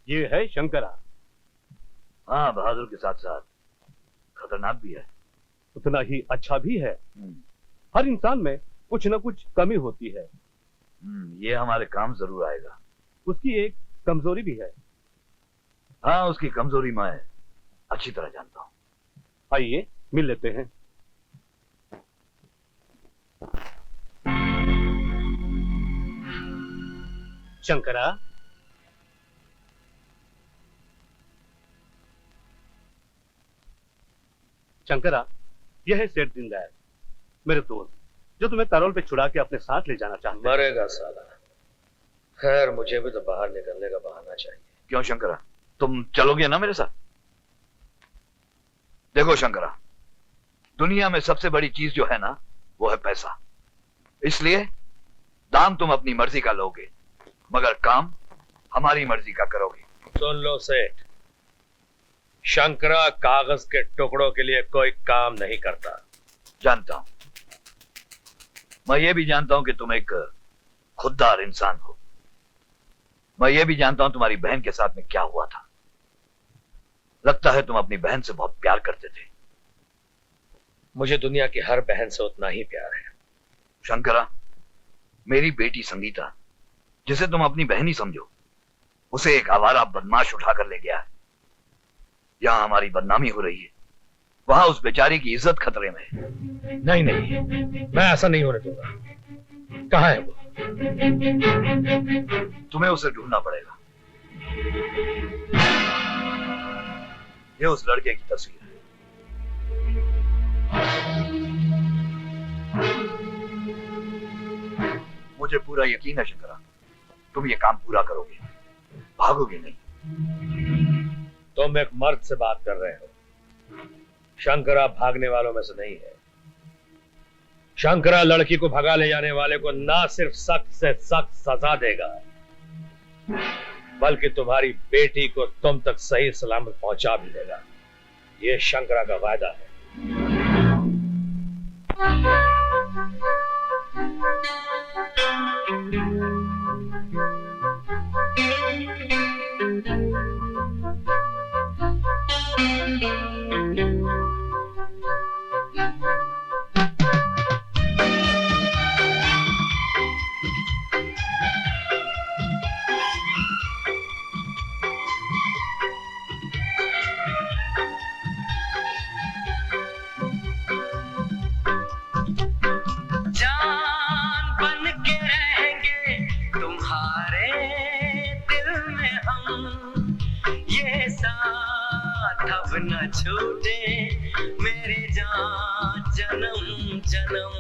ये है शंकरा। हाँ, बहादुर के साथ साथ खतरनाक भी है। उतना ही अच्छा भी है। हर इंसान में कुछ न कुछ कमी होती है। ये हमारे काम जरूर आएगा। उसकी एक कमजोरी भी है। हाँ, उसकी कमजोरी मैं अच्छी तरह जानता हूँ। आइए मिल लेते हैं। शंकरा, शंकरा, यह है सेठ दीनदयाल, मेरे दोस्त, जो तुम्हें पैरोल पे छुड़ा के अपने साथ ले जाना चाहते हैं। मरेगा साला। खैर, मुझे भी तो बाहर निकलने का बहाना चाहिए। क्यों शंकरा, तुम चलोगे ना मेरे साथ? देखो शंकरा, दुनिया में सबसे बड़ी चीज जो है ना वो है पैसा। इसलिए दाम तुम अपनी मर्जी का लोगे, मगर काम हमारी मर्जी का करोगे। सुन लो सेठ, शंकरा कागज के टुकड़ों के लिए कोई काम नहीं करता। जानता हूं, मैं ये भी जानता हूं कि तुम एक खुददार इंसान हो। मैं ये भी जानता हूं तुम्हारी बहन के साथ में क्या हुआ था। लगता है तुम अपनी बहन से बहुत प्यार करते थे। मुझे दुनिया की हर बहन से उतना ही प्यार है। शंकरा, मेरी बेटी संगीता, जिसे तुम अपनी बहन ही समझो, उसे एक आवारा बदमाश उठाकर ले गया है। यहां हमारी बदनामी हो रही है, वहां उस बेचारी की इज्जत खतरे में है। नहीं नहीं, मैं ऐसा नहीं होने दूंगा। कहां है वो? तुम्हें उसे ढूंढना पड़ेगा। ये उस लड़के की तस्वीर है। मुझे पूरा यकीन है शंकरा, तुम ये काम पूरा करोगे, भागोगे नहीं। तुम एक मर्द से बात कर रहे हो। शंकरा भागने वालों में से नहीं है। शंकरा लड़की को भगा ले जाने वाले को ना सिर्फ सख्त से सख्त सजा देगा, बल्कि तुम्हारी बेटी को तुम तक सही सलामत पहुंचा भी देगा। ये शंकरा का वायदा है। न छूटे मेरी जान जन्म जन्म।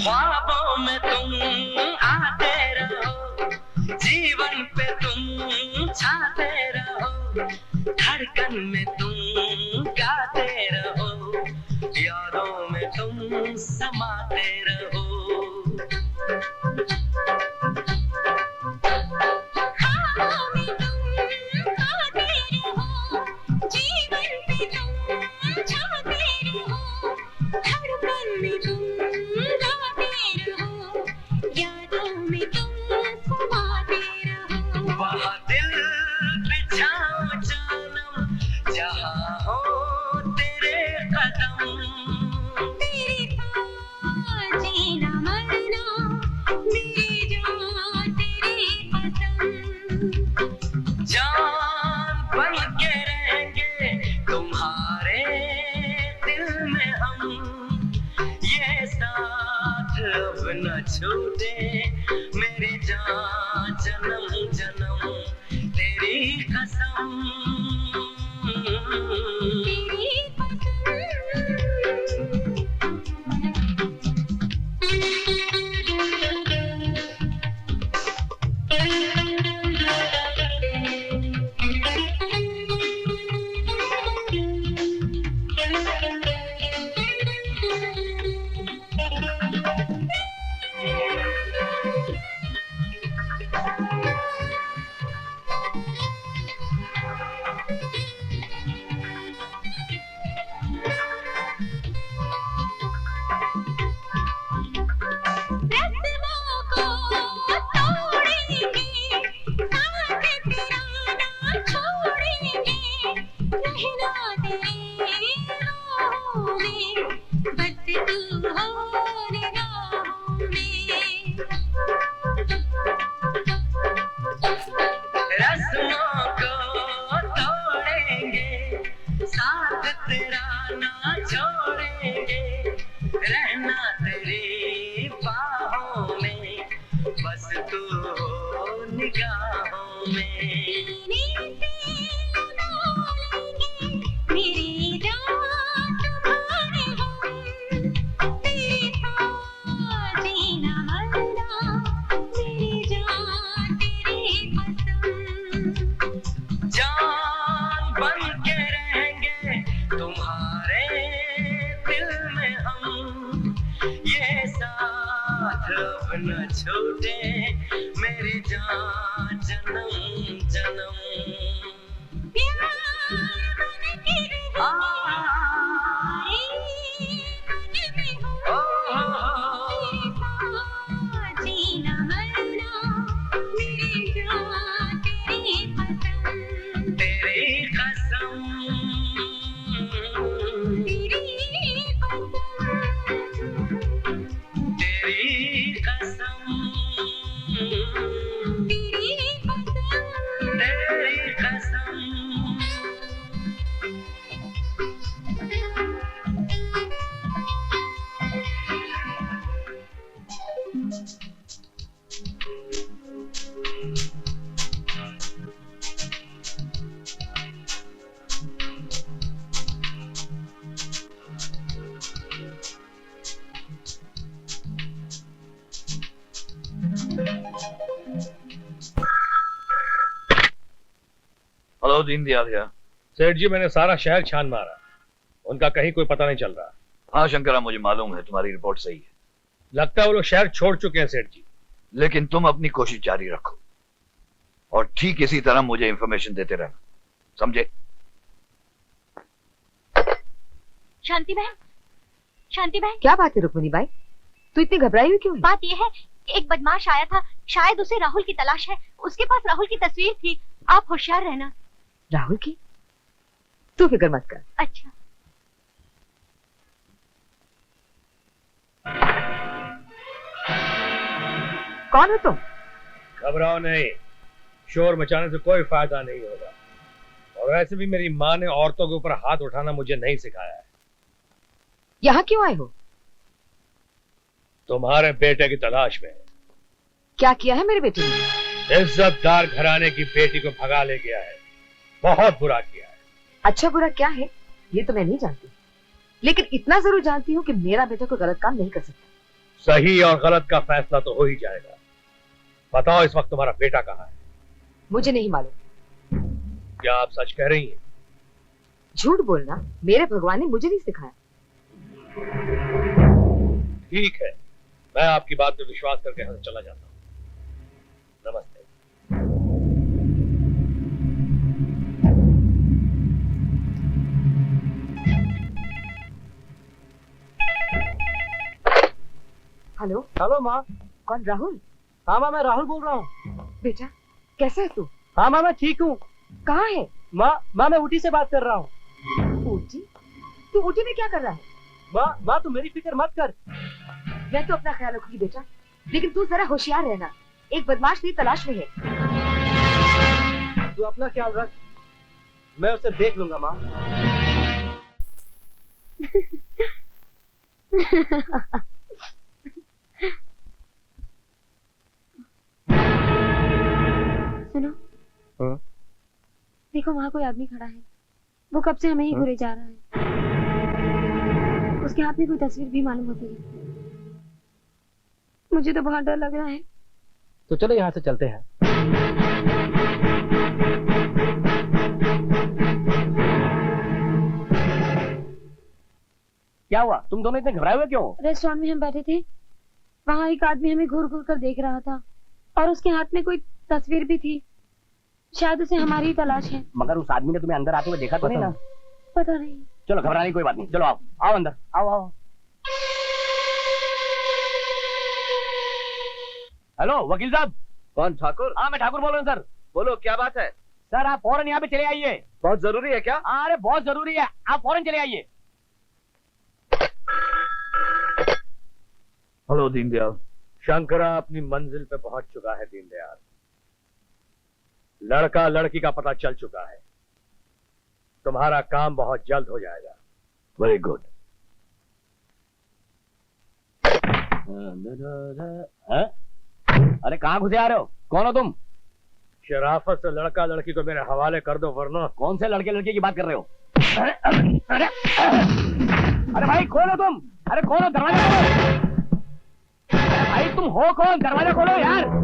ख्वाबों में तुम आते रहो, जीवन पे तुम छाते रहो, धड़कन में तुम गाते रहो, यादों में तुम समाते रहो। ख्वाबों में तुम आते रहो, जीवन पे तुम छाते रहो, धड़कन में तुम न छूटे मेरी जान जन्म जन्म, तेरी कसम तेरी रहना तेरी बाहों में, बस तू हो निगाहों में। मेरी रात भर हम तेरे साथ जीना मरना, मेरी जान तेरी कसम। जान बन के रहेंगे तुम्हारे दिल में हम, ये साथ अब न छूटे मेरी जान जन्म जन्म। जीना मरना मेरी जान तेरी कसम, तेरी कसम, तेरी कसम, तेरी कसम। हेलो दीनदयाल भैया। सेठ जी, मैंने सारा शहर छान मारा, उनका कहीं कोई पता नहीं चल रहा। हाँ शंकरा, मुझे मालूम है तुम्हारी रिपोर्ट सही है। लगता है वो लोग शहर छोड़ चुके हैं सेठ जी। लेकिन तुम अपनी कोशिश जारी रखो और ठीक इसी तरह मुझे इंफॉर्मेशन देते रहना, समझे? शांति बहन, शांति बहन। क्या बात है रुक्मिणी बाई, तू इतनी घबराई हुई क्यों है? बात यह है कि एक बदमाश आया था, शायद उसे राहुल की तलाश है। उसके पास राहुल की तस्वीर थी, आप होशियार रहना। राहुल की? तू फिक्र मत कर। अच्छा। कौन हो तुम? घबराओ नहीं, शोर मचाने से कोई फायदा नहीं होगा। और वैसे भी मेरी माँ ने औरतों के ऊपर हाथ उठाना मुझे नहीं सिखाया है। यहाँ क्यों आए हो? तुम्हारे बेटे की तलाश में। क्या किया है मेरे बेटे ने? इज्जतदार घराने की बेटी को भगा ले गया है, बहुत बुरा किया है। अच्छा बुरा क्या है ये तो मैं नहीं जानती, लेकिन इतना जरूर जानती हूँ कि मेरा बेटा कोई गलत काम नहीं कर सकता। सही और गलत का फैसला तो हो ही जाएगा। बताओ इस वक्त तुम्हारा बेटा कहाँ है? मुझे नहीं मालूम। क्या आप सच कह रही हैं? झूठ बोलना मेरे भगवान ने मुझे नहीं सिखाया। ठीक है, मैं आपकी बात पे विश्वास करके यहाँ से चला जाता हूँ। नमस्ते। हेलो। हेलो माँ। कौन? राहुल? हाँ माँ, मैं राहुल बोल रहा हूँ। बेटा कैसा है तू? हाँ माँ, मैं ठीक हूँ। कहाँ है? माँ मैं ऊटी से बात कर रहा हूँ। ऊटी? तू ऊटी में क्या कर रहा है? माँ तू मेरी फिक्र मत कर। मैं तो अपना ख्याल रखूंगी बेटा, लेकिन तू जरा होशियार रहना, एक बदमाश तेरी तलाश में है। तू अपना ख्याल रख, मैं उसे देख लूंगा माँ। सुनो। देखो वहाँ कोई आदमी खड़ा है, वो कब से हमें ही घूरे जा रहा है। उसके हाथ में कोई तस्वीर भी मालूम होती है। मुझे तो बहुत डर लग रहा है। तो चलो यहाँ से चलते हैं। क्या हुआ, तुम दोनों इतने घबराए हुए क्यों? रेस्टोरेंट में हम बैठे थे, वहाँ एक आदमी हमें घूर घूर कर देख रहा था और उसके हाथ में कोई तस्वीर भी थी। शायद उसे हमारी ही तलाश है। मगर उस आदमी ने तुम्हें अंदर आते हुए देखा तो नहीं ना? पता नहीं। चलो घबराने की कोई बात नहीं, चलो आओ आओ अंदर, आओ आओ। हेलो वकील साहब। कौन? ठाकुर? हाँ मैं ठाकुर बोल रहा हूँ सर। बोलो क्या बात है? सर आप फौरन यहाँ पे चले आइए। बहुत जरूरी है क्या? अरे बहुत जरूरी है, आप फौरन चले आइए। हेलो दीनदयाल। शंकरा अपनी मंजिल पे पहुंच चुका है दीनदयाल। लड़का लड़की का पता चल चुका है। तुम्हारा काम बहुत जल्द हो जाएगा। Very good. हैं? अरे कहाँ घुसे आ रहे हो? कौन हो तुम? शराफत से लड़का लड़की को मेरे हवाले कर दो वरना। कौन से लड़के लड़की की बात कर रहे हो? अरे भाई कौन हो तुम? अरे कौन हो? दरवाजा खोलो। अरे भाई तुम हो कौन? दरवाजा खोलो यार।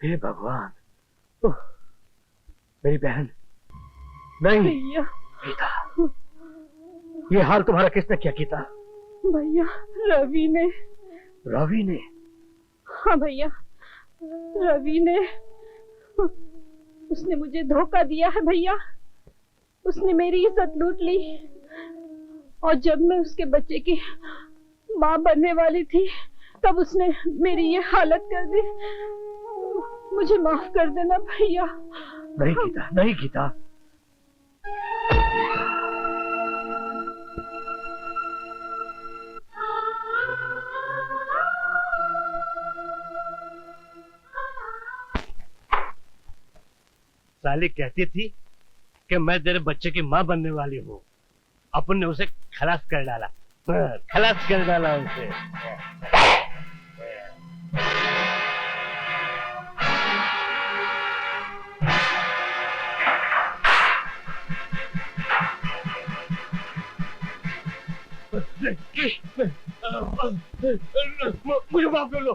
हे भगवान, ओह, मेरी बहन। नहीं भैया, गीता, ये हाल तुम्हारा किसने क्या किया? भैया रवि ने। रवि ने? हाँ भैया, रवि ने। उसने मुझे धोखा दिया है भैया। उसने मेरी इज्जत लूट ली और जब मैं उसके बच्चे की माँ बनने वाली थी तब उसने मेरी ये हालत कर दी। मुझे माफ कर देना भैया। नहीं गीता, नहीं गीता। साली कहती थी कि मैं तेरे बच्चे की माँ बनने वाली हूँ। अपन ने उसे खलास कर डाला, खलास कर डाला उसे। मुझे माफ कर लो।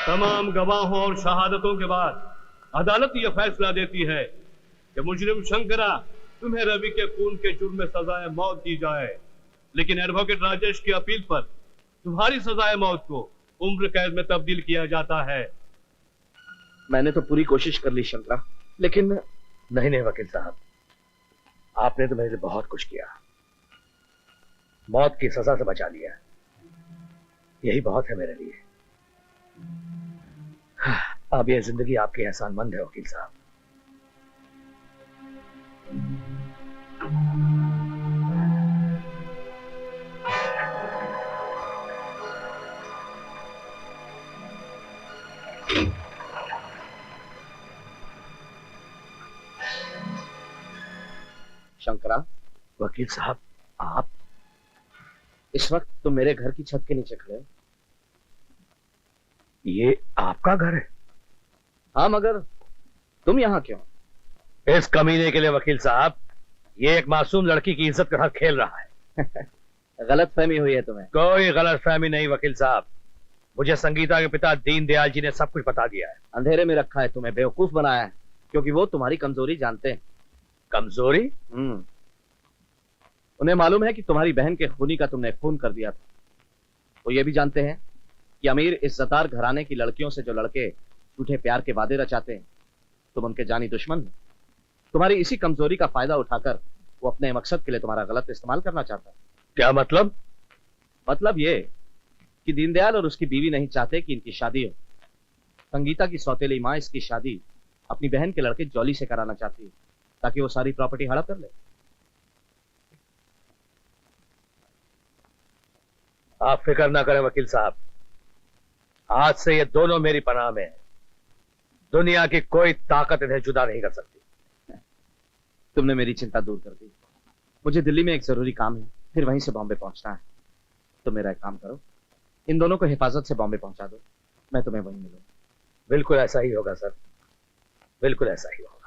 तमाम गवाहों और शहादतों के बाद अदालत यह फैसला देती है कि मुजरिम शंकरा तुम्हें रवि के खून के जुर्म में सजाए मौत दी जाए, लेकिन एडवोकेट राजेश की अपील पर तुम्हारी सजाए मौत को उम्र कैद में तब्दील किया जाता है। मैंने तो पूरी कोशिश कर ली शंकरा, लेकिन नहीं वकील साहब, आपने तो मेरे लिए बहुत कुछ किया, मौत की सजा से बचा लिया, यही बहुत है मेरे लिए। अब यह जिंदगी आपके एहसानमंद है वकील साहब। शंकरा, वकील साहब, आप इस वक्त तो मेरे घर की छत के नीचे खड़े हो। ये आपका घर है? हाँ, मगर तुम यहाँ क्यों? इस कमीने के लिए वकील साहब, ये एक मासूम लड़की की इज्जत के साथ खेल रहा है। गलतफहमी हुई है तुम्हें। कोई गलतफहमी नहीं वकील साहब, मुझे संगीता के पिता दीनदयाल जी ने सब कुछ बता दिया है। अंधेरे में रखा है, तुम्हें बेवकूफ बनाया है, क्योंकि वो तुम्हारी कमजोरी जानते हैं। कमजोरी? उन्हें मालूम है कि तुम्हारी बहन के खूनी का तुमने खून कर दिया था। वो ये भी जानते हैं कि अमीर इज्जतदार घराने की लड़कियों से जो लड़के झूठे प्यार के वादे रचाते हैं, तुम उनके जानी दुश्मन हो। तुम्हारी इसी कमजोरी का फायदा उठाकर वो अपने मकसद के लिए तुम्हारा गलत इस्तेमाल करना चाहता है। क्या मतलब? मतलब ये कि दीनदयाल और उसकी बीवी नहीं चाहते कि इनकी शादी हो। संगीता की सौतेली माँ इसकी शादी अपनी बहन के लड़के जॉली से कराना चाहती है, ताकि वो सारी प्रॉपर्टी हड़प कर ले। आप फिक्र ना करें वकील साहब, आज से ये दोनों मेरी पनाह में हैं। दुनिया की कोई ताकत इन्हें जुदा नहीं कर सकती। तुमने मेरी चिंता दूर कर दी। मुझे दिल्ली में एक जरूरी काम है, फिर वहीं से बॉम्बे पहुंचना है। तो मेरा एक काम करो, इन दोनों को हिफाजत से बॉम्बे पहुंचा दो, मैं तुम्हें वहीं मिलूंगा। बिल्कुल ऐसा ही होगा सर, बिल्कुल ऐसा ही होगा।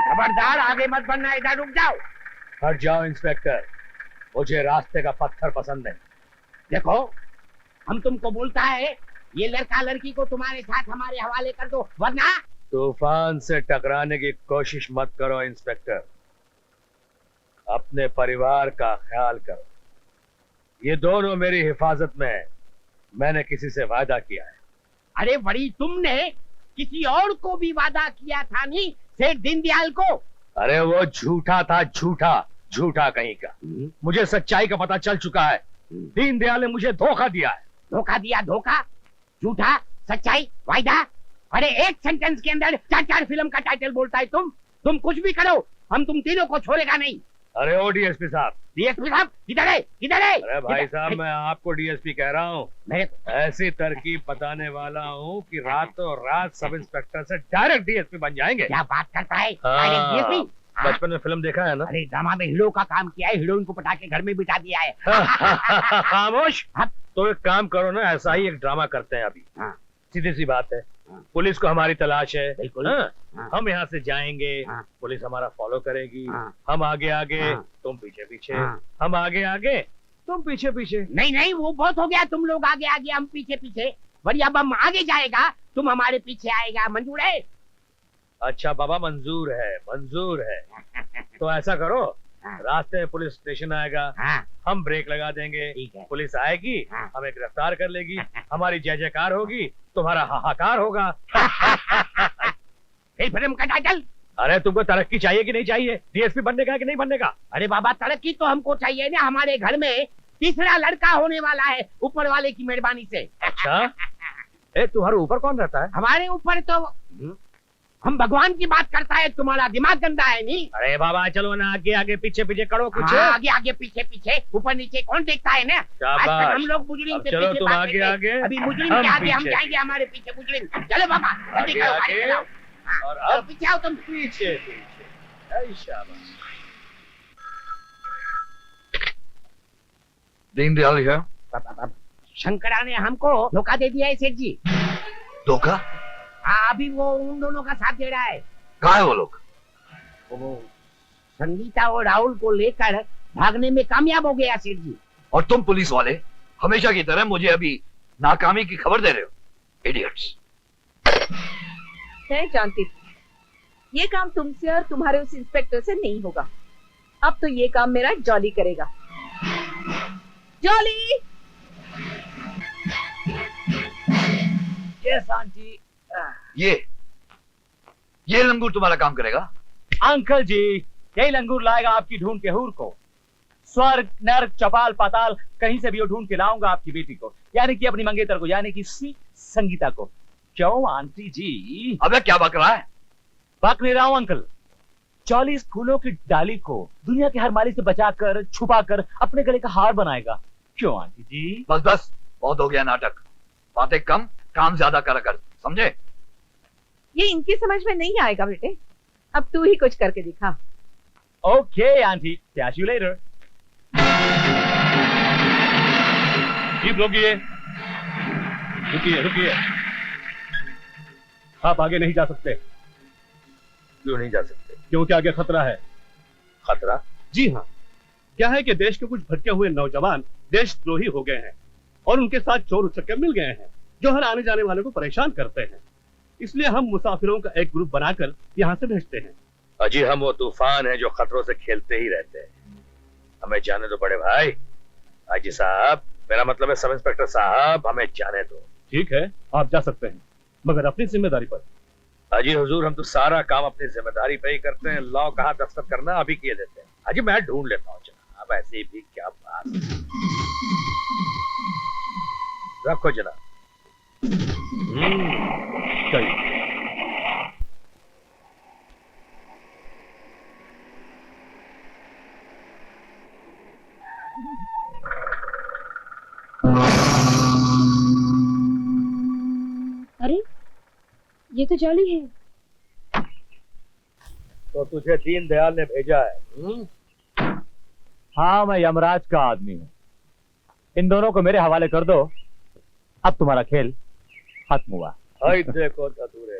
खबरदार, आगे मत बढ़ना, इधर रुक जाओ। हट जाओ इंस्पेक्टर, मुझे रास्ते का पत्थर पसंद नहीं। देखो, हम तुमको बोलता है ये लड़का लड़की को तुम्हारे साथ हमारे हवाले कर दो, वरना तूफान से टकराने की कोशिश मत करो इंस्पेक्टर, अपने परिवार का ख्याल करो। ये दोनों मेरी हिफाजत में है, मैंने किसी से वादा किया है। अरे बड़ी, तुमने किसी और को भी वादा किया था नहीं, सेठ दीनदयाल को। अरे वो झूठा था, झूठा झूठा कहीं का। मुझे सच्चाई का पता चल चुका है, दीनदयाल ने मुझे धोखा दिया है। धोखा दिया? धोखा, झूठा, सच्चाई, वायदा। अरे एक सेंटेंस के अंदर 4 फिल्म का टाइटल बोलता है। तुम कुछ भी करो, हम तुम तीनों को छोड़ेगा नहीं। अरे ओ डीएसपी साहब, डीएसपी साहब किधर है, किधर है? अरे भाई साहब, मैं आपको डीएसपी कह रहा हूँ। ऐसी तरकीब बताने वाला हूँ कि रातों रात सब इंस्पेक्टर से डायरेक्ट डीएसपी बन जाएंगे। क्या बात करता है? हाँ, बचपन में फिल्म देखा है ना? अरे ड्रामा में हीरो का काम किया है, हीरोइन को पटा के घर में बिठा दिया है। खामोश। तो एक काम करो ना, ऐसा ही एक ड्रामा करते हैं अभी। सीधी सी बात है, पुलिस को हमारी तलाश है। बिल्कुल। हम यहाँ से जाएंगे, पुलिस हमारा फॉलो करेगी। हम आगे आगे, तुम पीछे पीछे। हम आगे आगे, तुम पीछे पीछे। नहीं नहीं, वो बहुत हो गया, तुम लोग आगे आगे हम पीछे पीछे। बढ़िया, अब हम आगे जाएगा, तुम हमारे पीछे आएगा। मंजूर है? अच्छा बाबा, मंजूर है, मंजूर है। तो ऐसा करो, रास्ते में पुलिस स्टेशन आएगा, हम ब्रेक लगा देंगे, पुलिस आएगी, हमें गिरफ्तार कर लेगी, हमारी जय जयकार होगी, तुम्हारा हाहाकार होगा। फिल्म का टाइटल? अरे तुमको तरक्की चाहिए कि नहीं चाहिए? डीएसपी बनने का कि नहीं बनने का? अरे बाबा, तरक्की तो हमको चाहिए ना। हमारे घर में तीसरा लड़का होने वाला है, ऊपर वाले की मेहरबानी से। अच्छा, तुम्हारे ऊपर कौन रहता है? हमारे ऊपर तो हम भगवान की बात करता है। तुम्हारा दिमाग गंदा है नहीं? अरे बाबा चलो ना, आगे आगे पीछे पीछे करो कुछ। आगे आगे पीछे पीछे, ऊपर नीचे कौन देखता है ना? आज तक हम लोग मुजरिम से चलो पीछे तुम आगे आगे, अभी मुजरिम के आगे हम जाएंगे, हमारे पीछे मुजरिम। चलो बाबा, आगे आगे, और अब पीछे आओ तुम। पीछे पीछे। शाबाश। दीनदयाल है? शंकरा ने हमको धोखा दे दिया है सेठ जी। धोखा? हाँ, अभी वो उन दोनों का साथ दे रहा है। कहाँ है वो लोग? वो संगीता और राहुल को लेकर भागने में कामयाब हो गया सेठ जी। और तुम पुलिस वाले हमेशा की तरह मुझे अभी नाकामी की खबर दे रहे हो। इडियट्स। मैं जानती थी ये काम तुमसे और तुम्हारे उस इंस्पेक्टर से नहीं होगा। अब तो ये काम मेरा जॉली करेगा। जॉली! Yes aunty. ये लंगूर तुम्हारा काम करेगा? अंकल जी, यही लंगूर लाएगा आपकी ढूंढ के हूर को। स्वर्ग नर्क चपाल पाताल कहीं से भी वो ढूंढ के लाऊंगा आपकी बेटी को, यानी कि अपनी मंगेतर को, यानी कि संगीता को। क्यों आंटी जी? अबे क्या बक रहा है? बक नहीं रहा हूं अंकल। 40 फूलों की डाली को दुनिया के हर माली से बचाकर छुपाकर अपने गले का हार बनाएगा। क्यों आंटी जी? बस बस, बहुत हो गया नाटक। बातें कम, काम ज्यादा करा कर, समझे? ये इनकी समझ में नहीं आएगा बेटे, अब तू ही कुछ करके दिखा। Okay aunty, catch you later. Jeep रोकिए, रुकिए रुकिए, आप आगे नहीं जा सकते। क्यों नहीं जा सकते? क्योंकि आगे खतरा है। खतरा? जी हाँ, क्या है कि देश के कुछ भटके हुए नौजवान देशद्रोही हो गए हैं और उनके साथ चोर उचक्के मिल गए हैं जो हर आने जाने वाले को परेशान करते हैं। इसलिए हम मुसाफिरों का एक ग्रुप बनाकर यहाँ से भेजते हैं। अजी, हम वो तूफान हैं जो खतरों से खेलते ही रहते हैं। हमें जाने दो बड़े भाई। अजी साहब, मेरा मतलब है सब इंस्पेक्टर साहब, हमें जाने दो। ठीक है, आप जा सकते हैं, मगर अपनी जिम्मेदारी पर। अजी हुजूर, हम तो सारा काम अपनी जिम्मेदारी पे ही करते हैं। लॉ कहाँ दस्तखत करना अभी किए देते हैं। अजी मैं ढूंढ लेता हूँ जनाब, ऐसे भी क्या बात। रखो जनाब। चलिए। अरे ये तो जॉली है। तो तुझे दीनदयाल ने भेजा है? हाँ, मैं यमराज का आदमी हूँ। इन दोनों को मेरे हवाले कर दो। अब तुम्हारा खेल खत्म हुआ। हाय देखो धतूरे,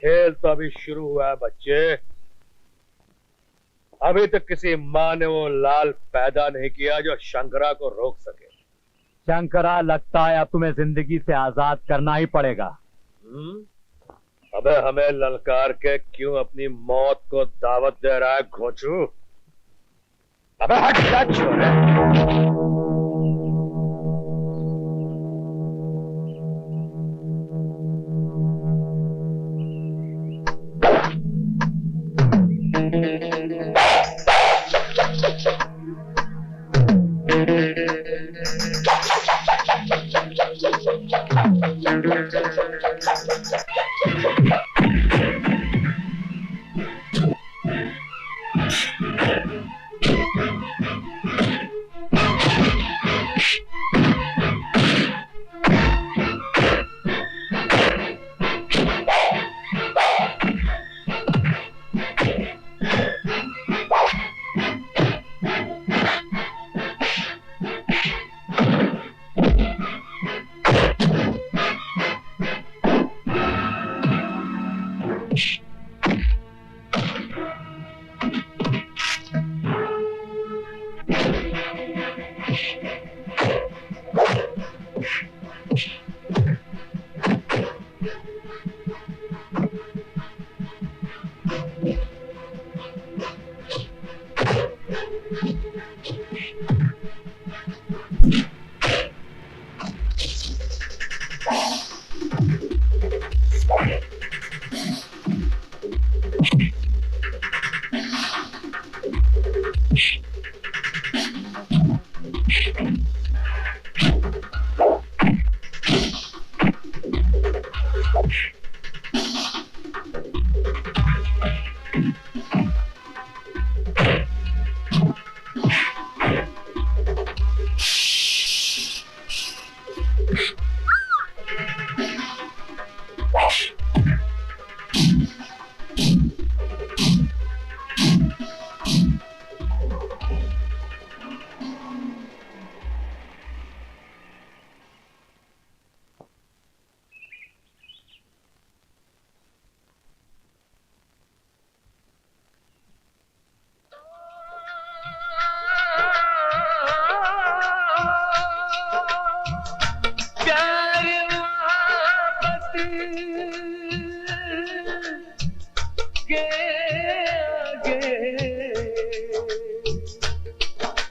खेल तो अभी शुरू हुआ है बच्चे। अभी तक किसी माँ ने वो लाल पैदा नहीं किया जो शंकरा को रोक सके। शंकरा, लगता है अब तुम्हें जिंदगी से आजाद करना ही पड़ेगा। अबे हमें ललकार के क्यों अपनी मौत को दावत दे रहा है घोचू? अबे हट जा छोरे।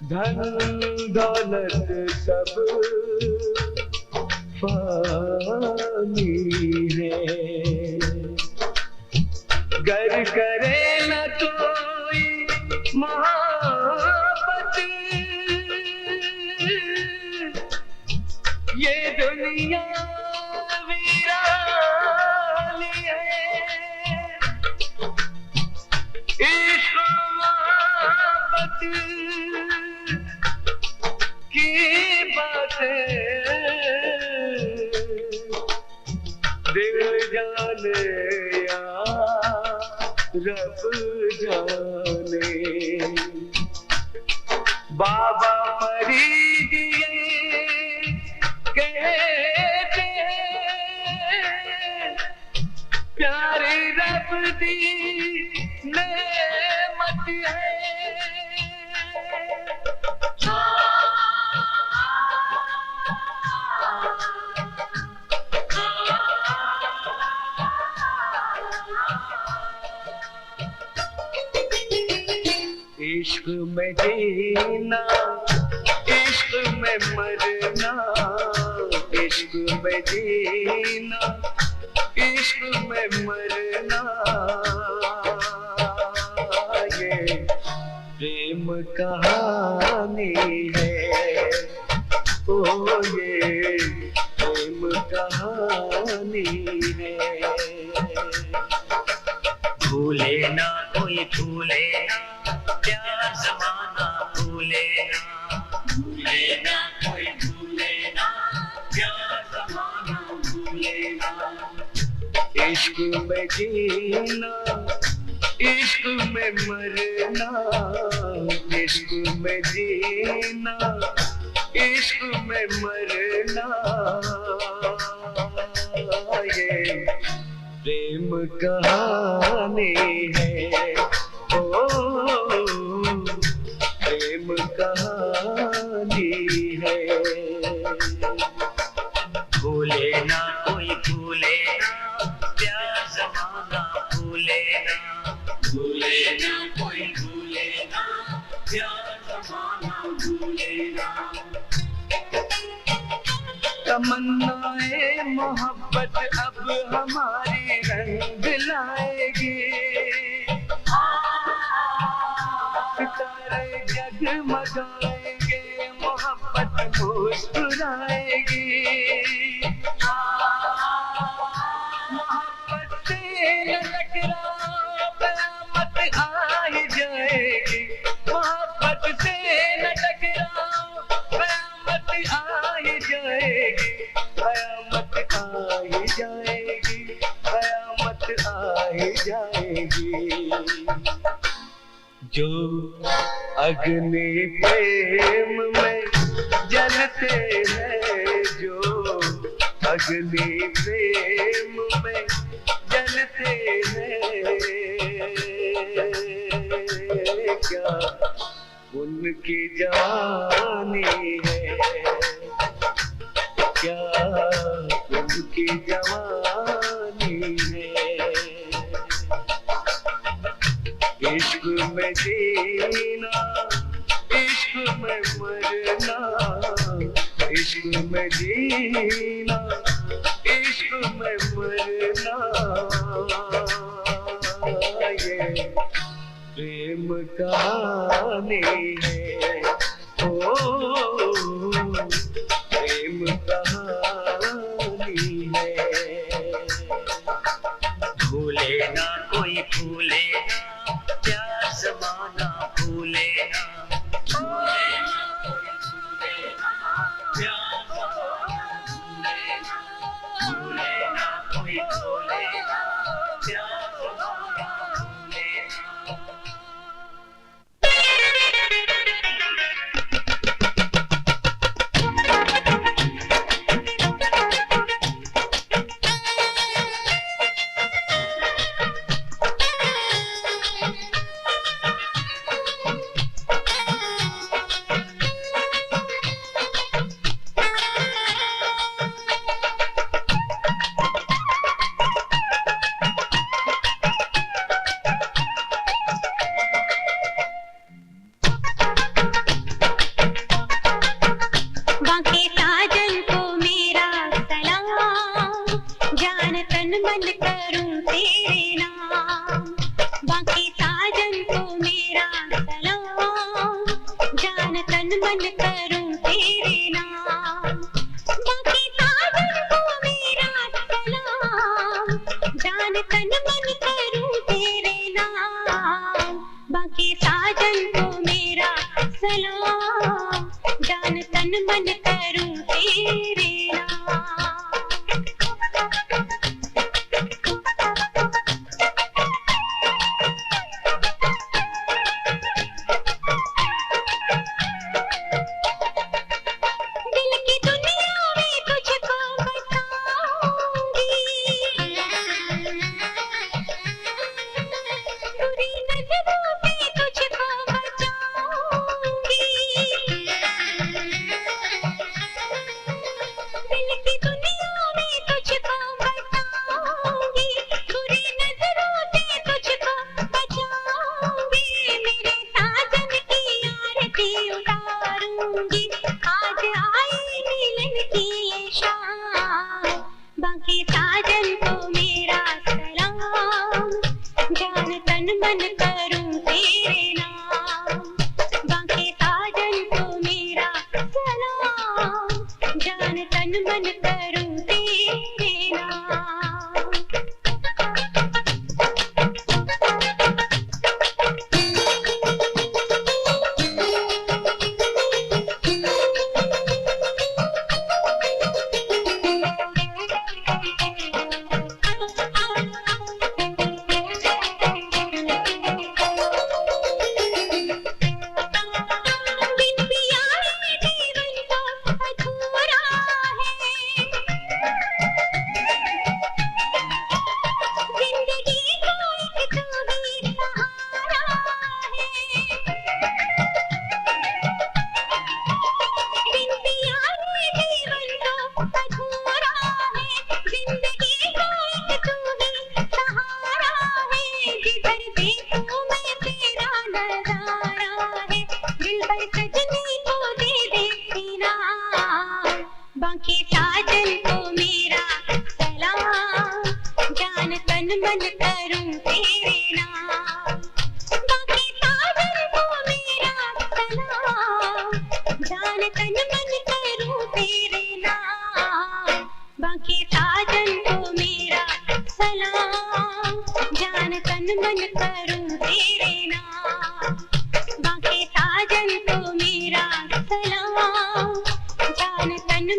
धन दौलत सब पानी है, गर करे न कोई मोहब्बत, ये दुनिया वीरानी है। इश्क मोहब्बत की बातें दिल जाने या रब जाने। बाबा फरीद ये कहते हैं, प्यारी रब दी नेमत है। इश्क में जीना, इश्क में मरना, इश्क में जीना, इश्क में मरना, ये प्रेम कहानी है। ओ ये प्रेम कहानी है। भूले ना कोई भूले ना, प्यार जमाना भूले ना। इश्क में जीना, इश्क में मरना, इश्क में जीना, इश्क में मरना, ये प्रेम कहानी है। ओ प्रेम कहानी है। भूले ना कोई भूले ना, प्यार जमाना भूले ना, भूले ना कोई भूले ना, प्यार जमाना भूले ना। तमन्नाए मोहब्बत अब हमारी रंग लाएगी, सितारे जगमगाएंगे, मोहब्बत मुस्कुराएगी, मोहब्बत से न टकराओ कयामत आ ही जाएगी, मोहब्बत से न टकराओ कयामत आ ही जाएगी, कयामत आ ही जाएगी, कयामत आ ही जाएगी। जो अग्नि प्रेम में जलते हैं, जो अग्नि प्रेम में जलते हैं, क्या उनकी जवानी है, क्या उनकी जवानी है। इश्क में जीना, इश्क में मरना, इश्क में जीना, इश्क में मरना, ये प्रेम कहानी है। ओ प्रेम कहानी है। भूले ना कोई भूले ना, प्यार जमाना भूले ना, भूले ना कोई भूले ना, प्यार जमाना भूले ना, भूले ना कोई भूले ना, प्यार जमाना भूले ना। बाकी साजन को मेरा सलाम, जान तन मन करूं तेरे नाम। बाकी साजन को मेरा सलाम, जान तन मन करूं तेरे नाम। बाकी साजन को मेरा सलाम, जान तन मन करूं तेरे नाम। बाकी साजन को मेरा सलाम, जान तन मन करूं तेरे दिल की दुनिया में तुझको बताऊंगी, बुरी नजरों से तुझको बचाऊंगी।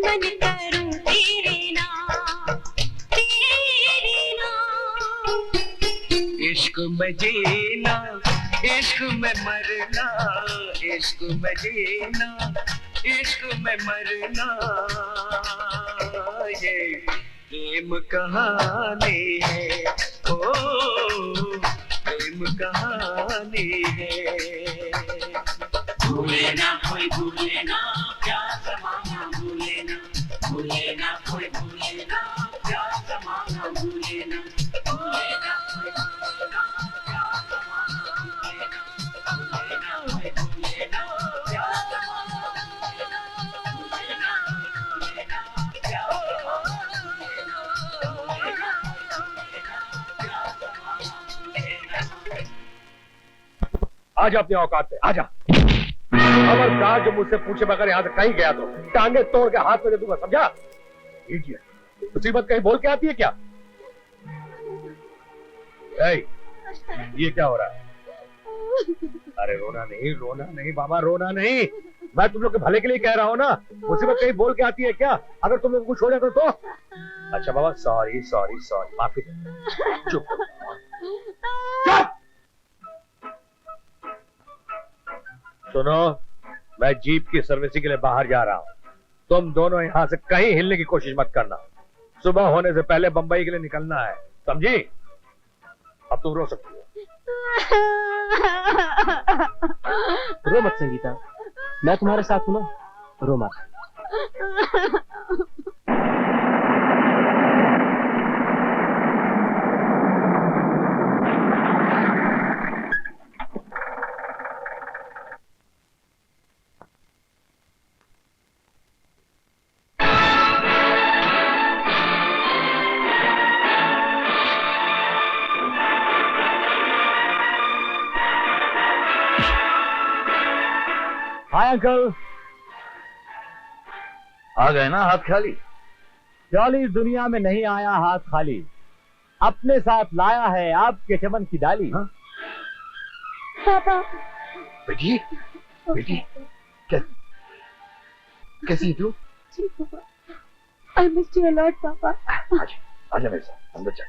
मन करूं तेरे नाम, तेरे नाम। इश्क में जीना, इश्क में मरना, इश्क में जीना, इश्क में मरना, ये प्रेम कहानी है, ओ प्रेम कहानी है। भूले ना कोई भूले ना प्यार जमाना, भूले ना कोई भूले ना प्यार जमाना, भूले ना कोई भूले ना प्यार जमाना, भूले ना कोई भूले ना प्यार जमाना, भूले ना प्यार आजा अपनी औकात पे, आजा। खबरदार जो मुझसे पूछे बगैर यहाँ से कहीं गया तो टांगे तोड़ के हाथ में दे दूंगा, समझा? इडियट, मुसीबत कहीं बोल के आती है क्या? ये क्या हो रहा है? अरे रोना नहीं बाबा, रोना नहीं। मैं तुम लोग के भले के लिए कह रहा हूँ ना। मुसीबत कहीं बोल के आती है क्या? अगर तुम लोग को कुछ हो जाता तो? अच्छा बाबा, सॉरी सॉरी सॉरी, माफी। चुप चुप। सुनो, मैं जीप की सर्विसिंग के लिए बाहर जा रहा हूँ। तुम दोनों यहाँ से कहीं हिलने की कोशिश मत करना। सुबह होने से पहले बंबई के लिए निकलना है, समझी? अब तुम रो सकती हो। रो मत संगीता, मैं तुम्हारे साथ हूं ना, रो मत। Hi uncle. आ गए ना हाथ खाली? चौली इस दुनिया में नहीं आया हाथ खाली, अपने साथ लाया है आपके चमन की डाली। हाँ? पापा। बेटी, बेटी, कैसी तू? I missed you a lot, पापा। आजा मेरे साथ अंदर चल।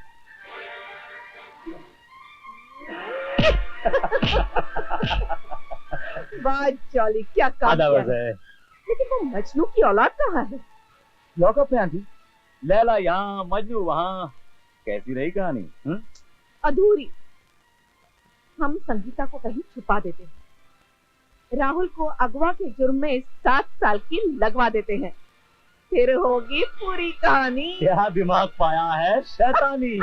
वाह चौली, क्या काम किया है। लेकिन वो मजनू की औलाद कहाँ है? लॉकअप में आंटी। लैला यहाँ, मजनू वहाँ। कैसी रही कहानी? अधूरी। हम संगीता को कहीं छुपा देते हैं, राहुल को अगवा के जुर्म में 7 साल की लगवा देते हैं, फिर होगी पूरी कहानी। क्या दिमाग पाया है शैतानी।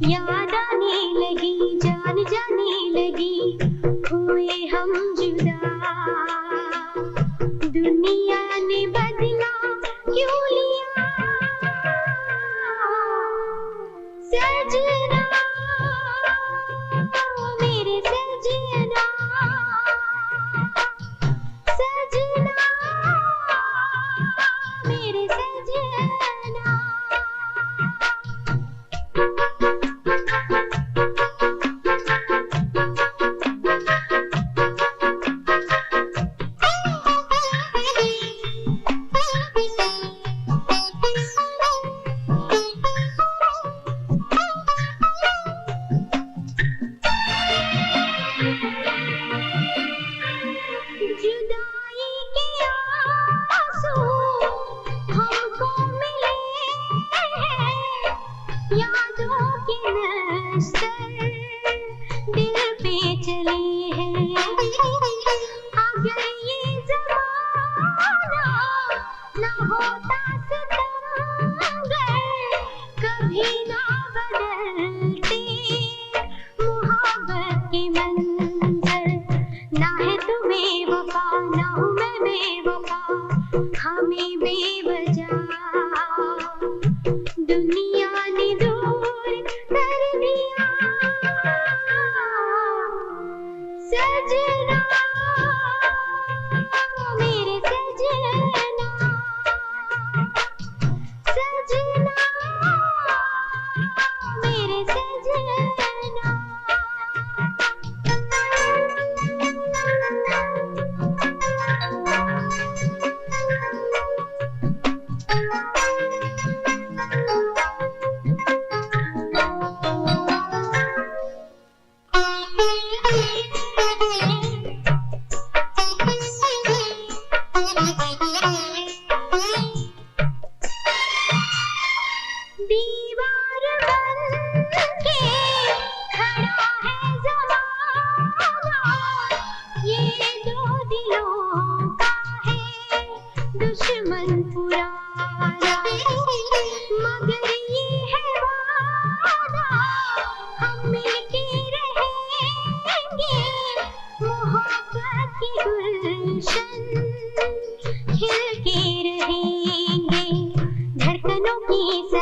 याद आने लगी, जान जाने लगी, हुए हम जुदा, दुनिया ने बदला क्यों लिया सजना, मेरे सजना, सजना, मेरे सजना। जुदाई के आंसू हमको मिले हैं, यादों के नस्तर दिल पे चले हैं, अगर ये ज़माना न होता सितमगर, कभी ना बदलते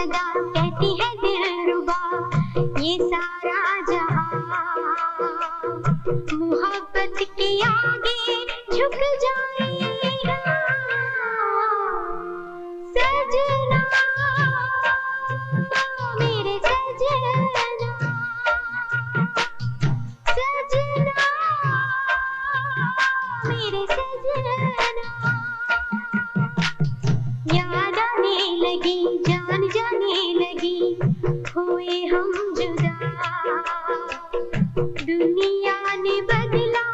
अदा कहती है दिलरुबा ये सारा जहां मोहब्बत के आगे झुक जाएगा सजना मेरे सजना सजना मेरे सजना याद आने लगी जान जाने लगी हुए हम जुदा दुनिया ने बदला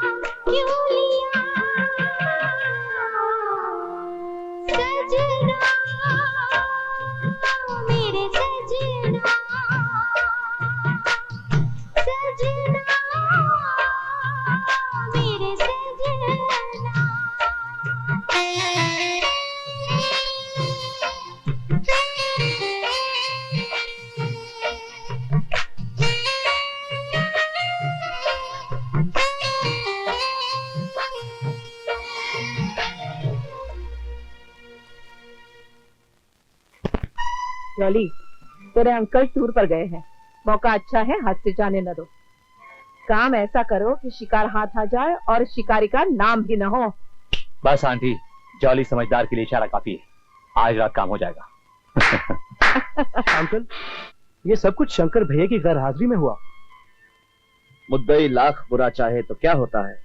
क्यों लिया सजना मेरे सजना सजना मेरे सजना जॉली, तेरे अंकल टूर पर गए हैं। मौका अच्छा है, हाथ से जाने न दो। काम ऐसा करो कि शिकार हाथ आ जाए और शिकारी का नाम भी न हो। बस आंटी, जॉली समझदार के लिए इशारा काफी है। आज रात काम हो जाएगा। अंकल, ये सब कुछ शंकर भैया की गैर हाजिरी में हुआ। मुद्दई लाख बुरा चाहे तो क्या होता है,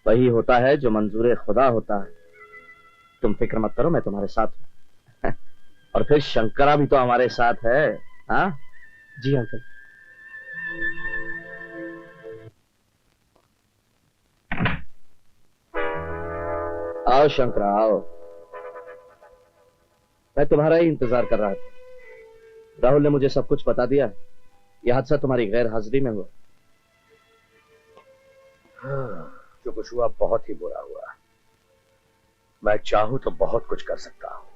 वही होता है जो मंजूर खुदा होता है। तुम फिक्र मत करो, मैं तुम्हारे साथ हूँ। और फिर शंकरा भी तो हमारे साथ है। हाँ जी अंकल। आओ शंकरा आओ, मैं तुम्हारा ही इंतजार कर रहा था। राहुल ने मुझे सब कुछ बता दिया। यह हादसा तुम्हारी गैर हाजिरी में हुआ। जो कुछ हुआ बहुत ही बुरा हुआ। मैं चाहूं तो बहुत कुछ कर सकता हूं,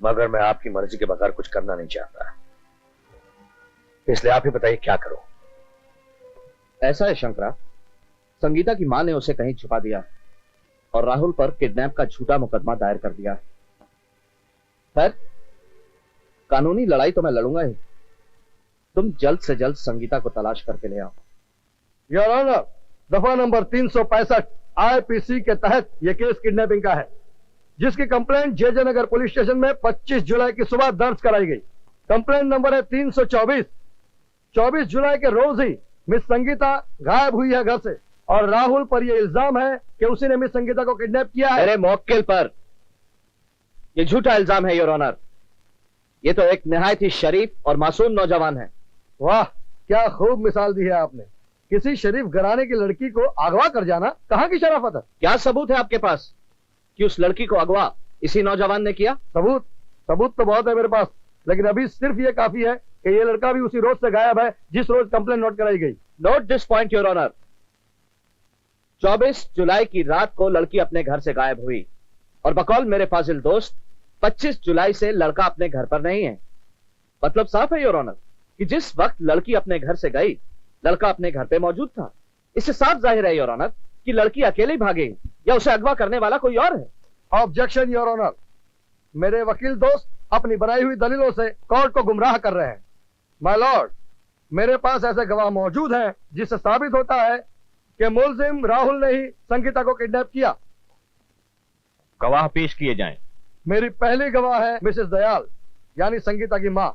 मगर मैं आपकी मर्जी के बगैर कुछ करना नहीं चाहता। इसलिए आप ही बताइए क्या करूं। ऐसा है शंकरा, संगीता की मां ने उसे कहीं छुपा दिया और राहुल पर किडनैप का झूठा मुकदमा दायर कर दिया। खैर, कानूनी लड़ाई तो मैं लड़ूंगा ही। तुम जल्द से जल्द संगीता को तलाश करके ले आओ। योर ऑनर, दफा नंबर 365 आईपीसी के तहत यह केस किडनैपिंग का है, जिसकी कंप्लेंट जेजे नगर पुलिस स्टेशन में 25 जुलाई की सुबह दर्ज कराई गई। कंप्लेंट नंबर है 324। 24 जुलाई के रोज ही मिस संगीता गायब हुई है घर से, और राहुल पर यह इल्जाम है कि उसी ने मिस संगीता को किडनैप किया है। मेरे मौक्किल पर यह झूठा इल्जाम है योर ऑनर। ये तो एक निहायत ही शरीफ और मासूम नौजवान है। वाह, क्या खूब मिसाल दी है आपने। किसी शरीफ घराने की लड़की को अगवा कर जाना कहाँ की शराफत है। क्या सबूत है आपके पास कि उस लड़की को अगवा इसी नौजवान ने किया? सबूत तो बहुत है मेरे पास, लेकिन अभी सिर्फ ये काफी है कि ये लड़का भी उसी रोज से गायब है जिस रोज कंप्लेंट नोट कराई गई। Note this point your honour. 24 जुलाई की रात को लड़की अपने घर से गायब हुई, और बकौल मेरे फाजिल दोस्त 25 जुलाई से लड़का अपने घर पर नहीं है। मतलब साफ है योर ऑनर कि जिस वक्त लड़की अपने घर से गई, लड़का अपने घर पे मौजूद था। इससे साफ जाहिर है योर ऑनर कि लड़की अकेले भागे या उसे अगवा करने वाला कोई और है। ऑब्जेक्शन योर ऑनर, मेरे वकील दोस्त अपनी बनाई हुई दलीलों से कोर्ट को गुमराह कर रहे हैं। माय लॉर्ड, मेरे पास ऐसे गवाह मौजूद हैं जिससे साबित होता है कि मुलजिम राहुल ने ही संगीता को किडनैप किया। गवाह पेश किए जाएं। मेरी पहली गवाह है मिसेस दयाल, यानी संगीता की माँ।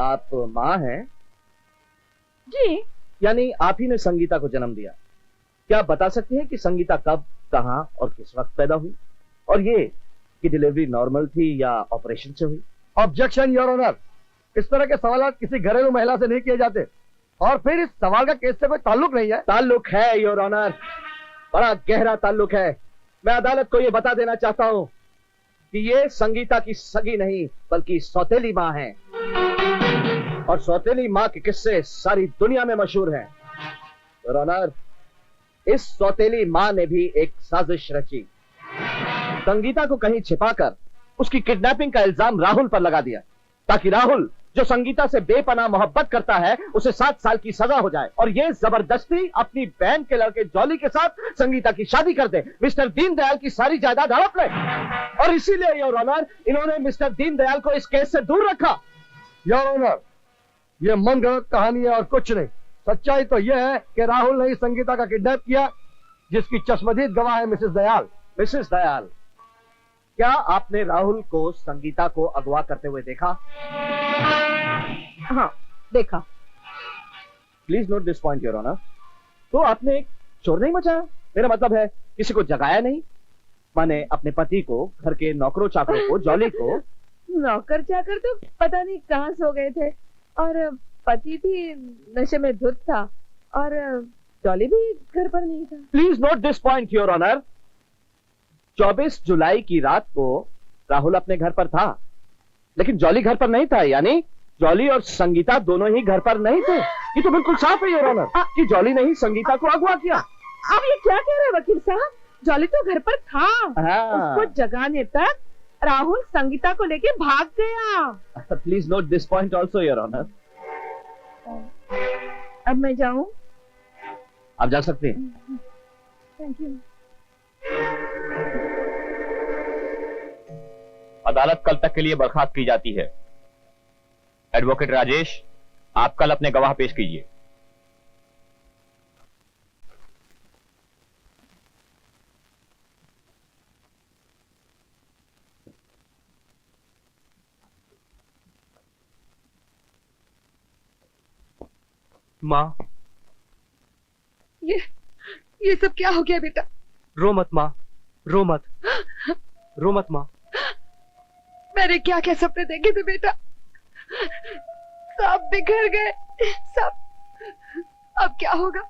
आप माँ हैं? जी। यानी आप ही ने संगीता को जन्म दिया। क्या आप बता सकते हैं कि संगीता कब, कहां और किस वक्त पैदा हुई, और ये कि डिलीवरी नॉर्मल थी या ऑपरेशन से हुई? ऑब्जेक्शन योर ऑनर, इस तरह के सवाल किसी घरेलू महिला से नहीं किए जाते, और फिर इस सवाल का केस से कोई ताल्लुक नहीं है। ताल्लुक है योर ऑनर, बड़ा गहरा ताल्लुक है। मैं अदालत को यह बता देना चाहता हूं कि ये संगीता की सगी नहीं बल्कि सौतेली माँ है, और सौतेली माँ के किस्से सारी दुनिया में मशहूर हैं। योर ऑनर, इस सौतेली माँ ने भी एक साजिश रची। संगीता को कहीं छिपाकर उसकी किडनैपिंग का इल्जाम राहुल पर लगा दिया, ताकि राहुल जो संगीता से बेपनाह मोहब्बत करता है उसे 7 साल की सजा हो जाए और ये जबरदस्ती अपनी बहन के लड़के जॉली के साथ संगीता की शादी कर दे। मिस्टर दीनदयाल की सारी जायदाद हड़प ले और इसीलिए योर ऑनर इन्होंने मिस्टर दीनदयाल को इस केस से दूर रखा। योर ऑनर, ये मनगढ़ंत कहानी है और कुछ नहीं। सच्चाई तो यह है कि राहुल ने ही संगीता का किडनैप किया, जिसकी चश्मदीद गवाह है मिसेस दयाल। मिसेस दयाल, क्या आपने राहुल को संगीता को अगवा करते हुए देखा? हाँ, देखा। Please note this point your honour. तो आपने एक शोर नहीं मचाया? मेरा मतलब है किसी को जगाया नहीं? माने अपने पति को, घर के नौकरों चाकरों को, जॉली को? नौकर चाकर तो पता नहीं कहाँ सो गए थे और पति भी नशे में धुत था और जॉली भी घर पर नहीं था। Please note this point your honour. 24 जुलाई की रात को राहुल अपने घर पर था, लेकिन जॉली घर पर नहीं था, यानी जॉली और संगीता दोनों ही घर पर नहीं थे। ये तो बिल्कुल साफ है योर ऑनर कि जॉली ने ही संगीता को अगवा किया। आप ये क्या कह रहे हैं वकील साहब? जॉली तो घर पर था। उसको जगाने तक राहुल संगीता को लेके भाग गया। Please note this point also your honour. अब मैं जाऊं? आप जा सकते हैं। Thank you. अदालत कल तक के लिए बर्खास्त की जाती है। एडवोकेट राजेश, आप कल अपने गवाह पेश कीजिए। माँ, ये सब क्या हो गया बेटा? रो मत माँ, रो मत, रो मत माँ। मैंने क्या क्या सपने देखे थे बेटा, सब बिखर गए, सब। अब क्या होगा?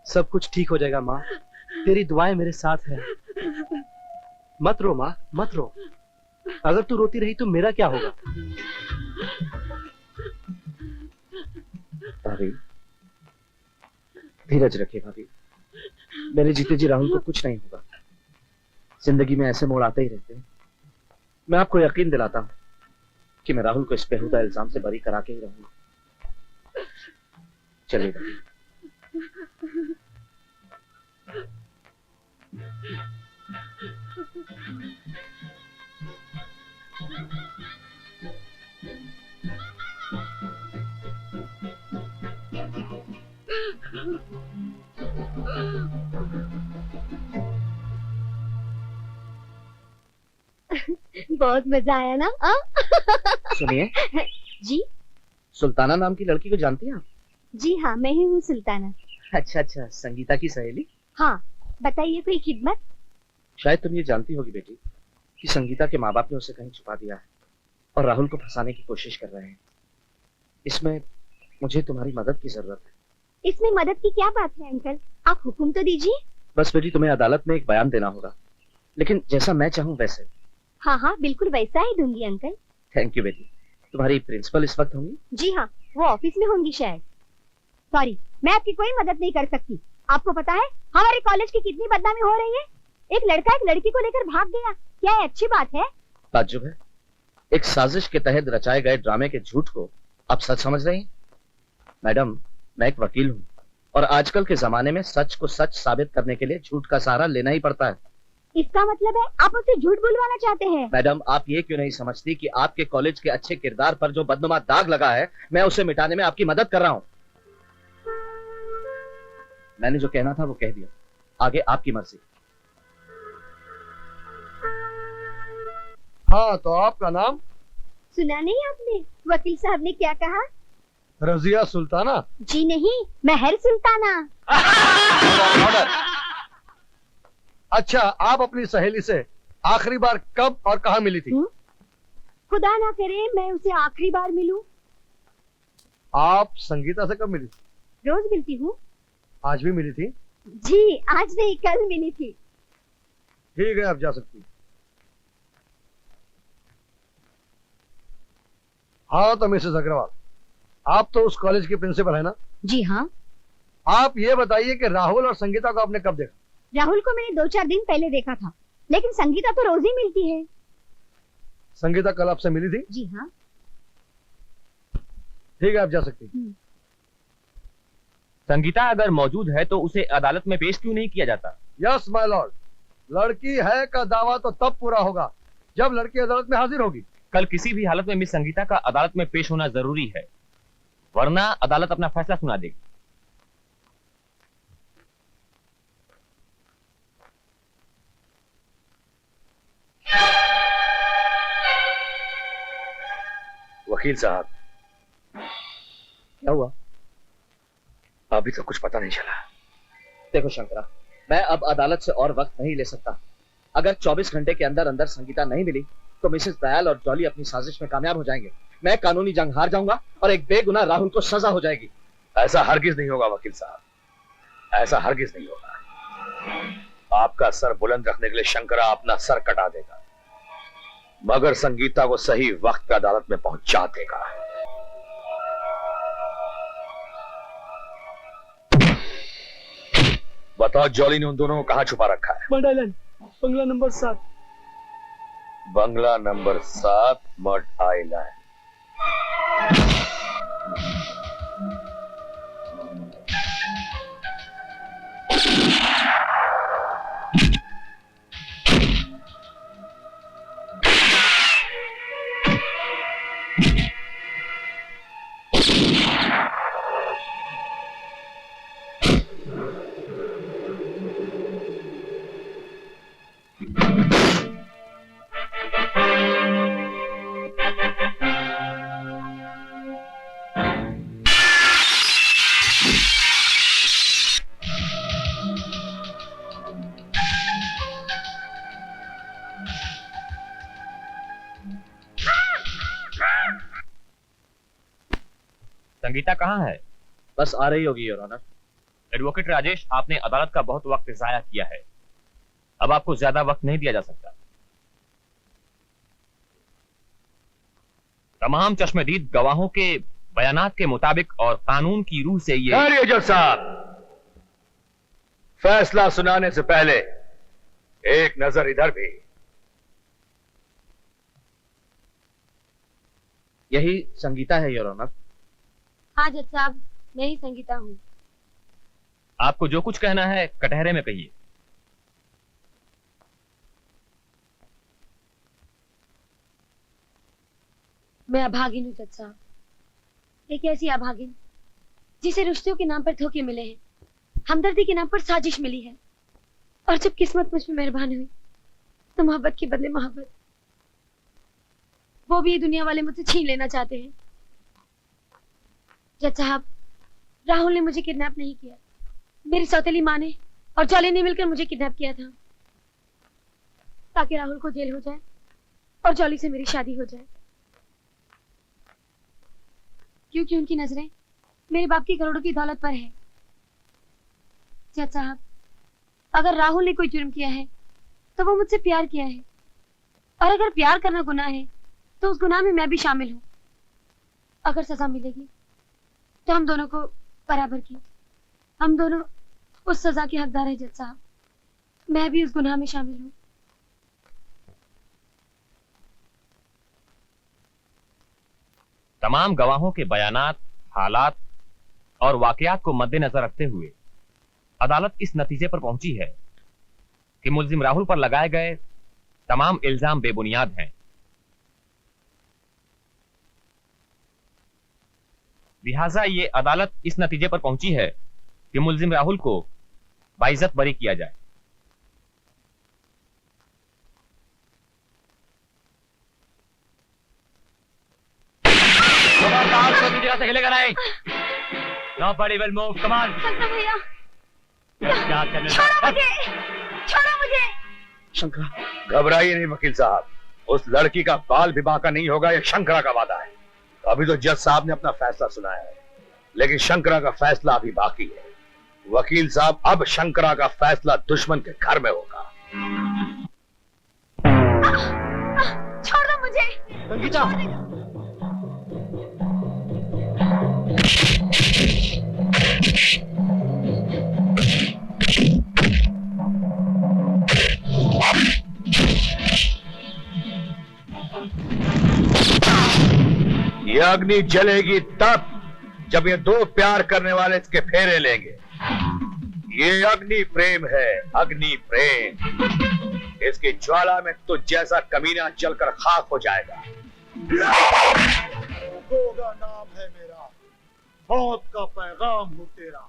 सब कुछ ठीक हो जाएगा माँ, तेरी दुआएं मेरे साथ है। मत रो माँ, मत रो। अगर तू रोती रही तो मेरा क्या होगा? भाभी, धीरज रखिए भाभी। मेरे जीते जी राहुल को कुछ नहीं होगा। जिंदगी में ऐसे मोड़ आते ही रहते हैं। मैं आपको यकीन दिलाता हूं कि मैं राहुल को इस बेहुदा इल्जाम से बरी करा के ही रहूंगा। चलिए भाभी। बहुत मजा आया ना? सुनिए जी सुल्ताना नाम की लड़की को जानती हैं आप? जी हाँ, मैं ही हूँ सुल्ताना। अच्छा अच्छा, संगीता की सहेली? हाँ, बताइए कोई खिदमत? शायद तुम ये जानती होगी बेटी कि संगीता के माँ बाप ने उसे कहीं छुपा दिया है और राहुल को फंसाने की कोशिश कर रहे हैं। इसमें मुझे तुम्हारी मदद की जरूरत है। इसमें मदद की क्या बात है अंकल, आप हुक्म तो दीजिए। बस बेटी, तुम्हें अदालत में एक बयान देना होगा, लेकिन जैसा मैं चाहूँ वैसे। हाँ हाँ, बिल्कुल वैसा ही दूंगी अंकल। थैंक यू बेटी। तुम्हारी प्रिंसिपल इस वक्त होंगी? जी हाँ, वो ऑफिस में होंगी शायद। सॉरी, मैं आपकी कोई मदद नहीं कर सकती। आपको पता है हमारे कॉलेज की कितनी बदनामी हो रही है? एक लड़का एक लड़की को लेकर भाग गया, क्या ये अच्छी बात है? ताज्जुब है। एक साजिश के तहत रचाए गए ड्रामे के झूठ को आप सच समझ रही हैं? मैडम, मैं एक वकील हूँ और आजकल के जमाने में सच को सच साबित करने के लिए झूठ का सहारा लेना ही पड़ता है। इसका मतलब है आप उसे झूठ बुलवाना चाहते हैं? मैडम, आप ये क्यों नहीं समझती कि आपके कॉलेज के अच्छे किरदार पर जो बदनुमा दाग लगा है, मैं उसे मिटाने में आपकी मदद कर रहा हूँ। मैंने जो कहना था वो कह दिया, आगे आपकी मर्जी। हाँ, तो आपका नाम? सुना नहीं आपने वकील साहब ने क्या कहा? रजिया सुल्ताना? जी नहीं, महर सुल्ताना। अच्छा, आप अपनी सहेली से आखिरी बार कब और कहाँ मिली थी? खुदा ना करे मैं उसे आखिरी बार मिलूं। आप संगीता से कब मिली थी? रोज मिलती हूँ। आज भी मिली थी? जी, आज नहीं कल मिली थी। ठीक है, आप जा सकती। हाँ, तो मिसेस अग्रवाल, आप तो उस कॉलेज की प्रिंसिपल है ना? जी हाँ। आप ये बताइए कि राहुल और संगीता को आपने कब देखा? राहुल को मैंने 2-4 दिन पहले देखा था, लेकिन संगीता तो रोज ही मिलती है। संगीता कल आपसे मिली थी? जी हाँ। ठीक है, आप जा सकती हैं। संगीता अगर मौजूद है तो उसे अदालत में पेश क्यों नहीं किया जाता? यस माय लॉर्ड, लड़की है का दावा तो तब पूरा होगा जब लड़की अदालत में हाजिर होगी। कल किसी भी हालत में मिस संगीता का अदालत में पेश होना जरूरी है, वरना अदालत अपना फैसला सुना देगी। वकील साहब, क्या हुआ? अभी तो कुछ पता नहीं चला। देखो शंकरा, मैं अब अदालत से और वक्त नहीं ले सकता। अगर 24 घंटे के अंदर अंदर संगीता नहीं मिली तो मिसेस दयाल और जॉली अपनी साजिश में कामयाब हो जाएंगे। मैं कानूनी जंग हार जाऊंगा और एक बेगुनाह राहुल को सजा हो जाएगी। ऐसा हरगिज नहीं होगा वकील साहब, ऐसा हरगिज नहीं होगा। आपका सर बुलंद रखने के लिए शंकरा अपना सर कटा देगा, मगर संगीता को सही वक्त पे अदालत में पहुंचा देगा। बताओ जॉली ने उन दोनों को कहां छुपा रखा है? मड आइलैंड, बंगला नंबर 7। बंगला नंबर 7 मड आइलैंड। संगीता कहाँ है? बस आ रही होगी योर ऑनर। एडवोकेट राजेश, आपने अदालत का बहुत वक्त जाया किया है, अब आपको ज्यादा वक्त नहीं दिया जा सकता। तमाम चश्मदीद गवाहों के बयानात के मुताबिक और कानून की रूह से ये जज साहब, फैसला सुनाने से पहले एक नजर इधर भी। यही संगीता है योर ऑनर। हाँ जज साहब, मैं ही संगीता हूँ। आपको जो कुछ कहना है कटहरे में कहिए। मैं अभागिन हूँ जज साहब, एक ऐसी अभागिन जिसे रिश्तों के नाम पर धोखे मिले हैं, हमदर्दी के नाम पर साजिश मिली है, और जब किस्मत मुझ में मेहरबान हुई तो मोहब्बत के बदले मोहब्बत, वो भी ये दुनिया वाले मुझसे छीन लेना चाहते हैं। जज साहब, राहुल ने मुझे किडनैप नहीं किया, मेरी सौतेली माँ ने और जॉली ने मिलकर मुझे किडनैप किया था, ताकि राहुल को जेल हो जाए और जॉली से मेरी शादी हो जाए, क्योंकि उनकी नजरें मेरे बाप की करोड़ों की दौलत पर है। जज साहब, अगर राहुल ने कोई जुर्म किया है तो वो मुझसे प्यार किया है, और अगर प्यार करना गुनाह है तो उस गुनाह में मैं भी शामिल हूँ। अगर सजा मिलेगी तो हम दोनों को बराबर की, हम दोनों उस सजा के हकदार हैं। जज साहब, मैं भी उस गुनाह में शामिल हूँ। तमाम गवाहों के बयानात, हालात और वाकयात को मद्देनजर रखते हुए अदालत इस नतीजे पर पहुंची है कि मुल्जिम राहुल पर लगाए गए तमाम इल्जाम बेबुनियाद हैं। लिहाजा ये अदालत इस नतीजे पर पहुंची है कि मुल्जिम राहुल को बाइज्जत बरी किया जाए। से हिलेगा नहीं। Nobody will move. Come on. भैया, क्या करने? छोड़ो मुझे, छोड़ो मुझे। शंकरा, घबराइए नहीं वकील साहब, उस लड़की का बाल विवाह का नहीं होगा, यह शंकरा का वादा है। अभी तो जज साहब ने अपना फैसला सुनाया है, लेकिन शंकरा का फैसला अभी बाकी है। वकील साहब, अब शंकरा का फैसला दुश्मन के घर में होगा। छोड़ दो मुझे। संगीता, ये अग्नि जलेगी तब जब ये दो प्यार करने वाले इसके फेरे लेंगे। ये अग्नि प्रेम है, अग्नि प्रेम। इसकी ज्वाला में तो जैसा कमीना जलकर खाक हो जाएगा। गोगा नाम है मेरा, मौत का पैगाम हूं तेरा।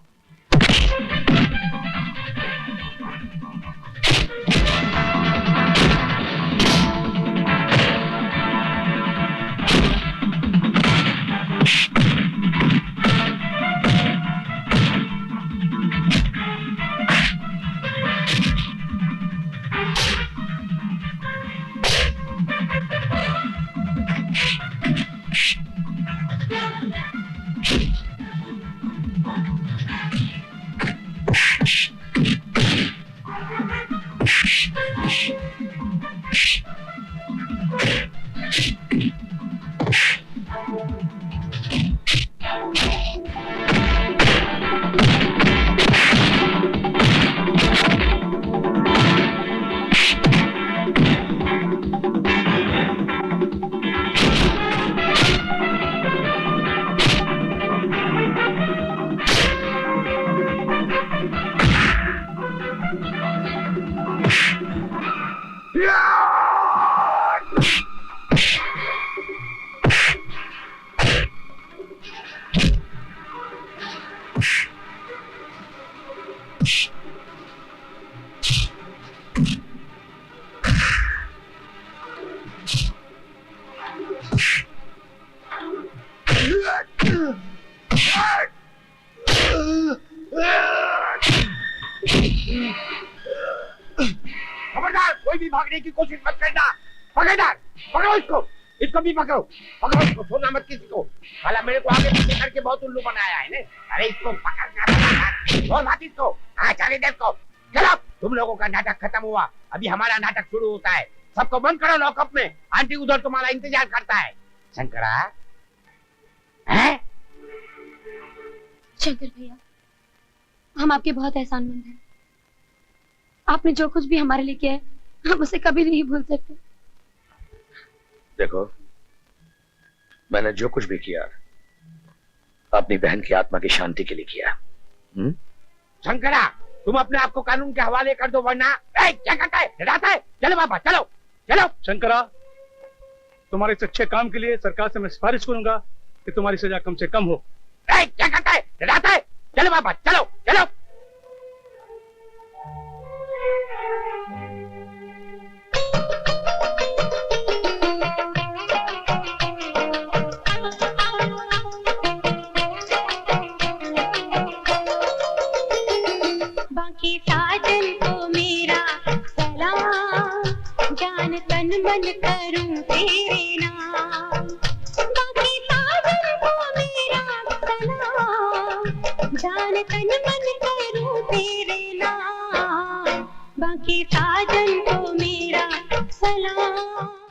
खबरदार, कोई भी भागने की कोशिश मत करना। पकड़दार, पकड़ो इसको, इसको भी पकड़ो, पकड़ो इसको, छोड़ना मत किसी को। भला मेरे को आगे पीछे करके बहुत उल्लू बनाया है ने। अरे इसको पकड़ना, और बात इसको, हाँ चले दे इसको। चलो, तुम लोगों का नाटक खत्म हुआ, अभी हमारा नाटक शुरू होता है। सबको बंद करो लॉकअप में, आंटी उधर तुम्हारा इंतजार करता है। शंकरा, हैं? शंकर भैया, हम आपके बहुत एहसानमंद हैं। आपने जो कुछ भी हमारे लिए किया है, हम उसे कभी नहीं भूल सकते। देखो, मैंने जो कुछ भी किया अपनी बहन की आत्मा की शांति के लिए किया। शंकरा, तुम अपने आप को कानून के हवाले कर दो, वरना क्या करता है, डराता है। चलो बाबा, चलो चलो। शंकरा, तुम्हारे इस अच्छे काम के लिए सरकार से मैं सिफारिश करूंगा कि तुम्हारी सजा कम से कम हो। क्या करता है, डराता है। चलो बाबा, चलो चलो। बाकी साजन को मेरा सलाम, जान तन मन करूं तेरे नाम। बाकी साजन को मेरा सलाम, जान तन मन करूं तेरे नाम। बाकी साजन को मेरा सलाम।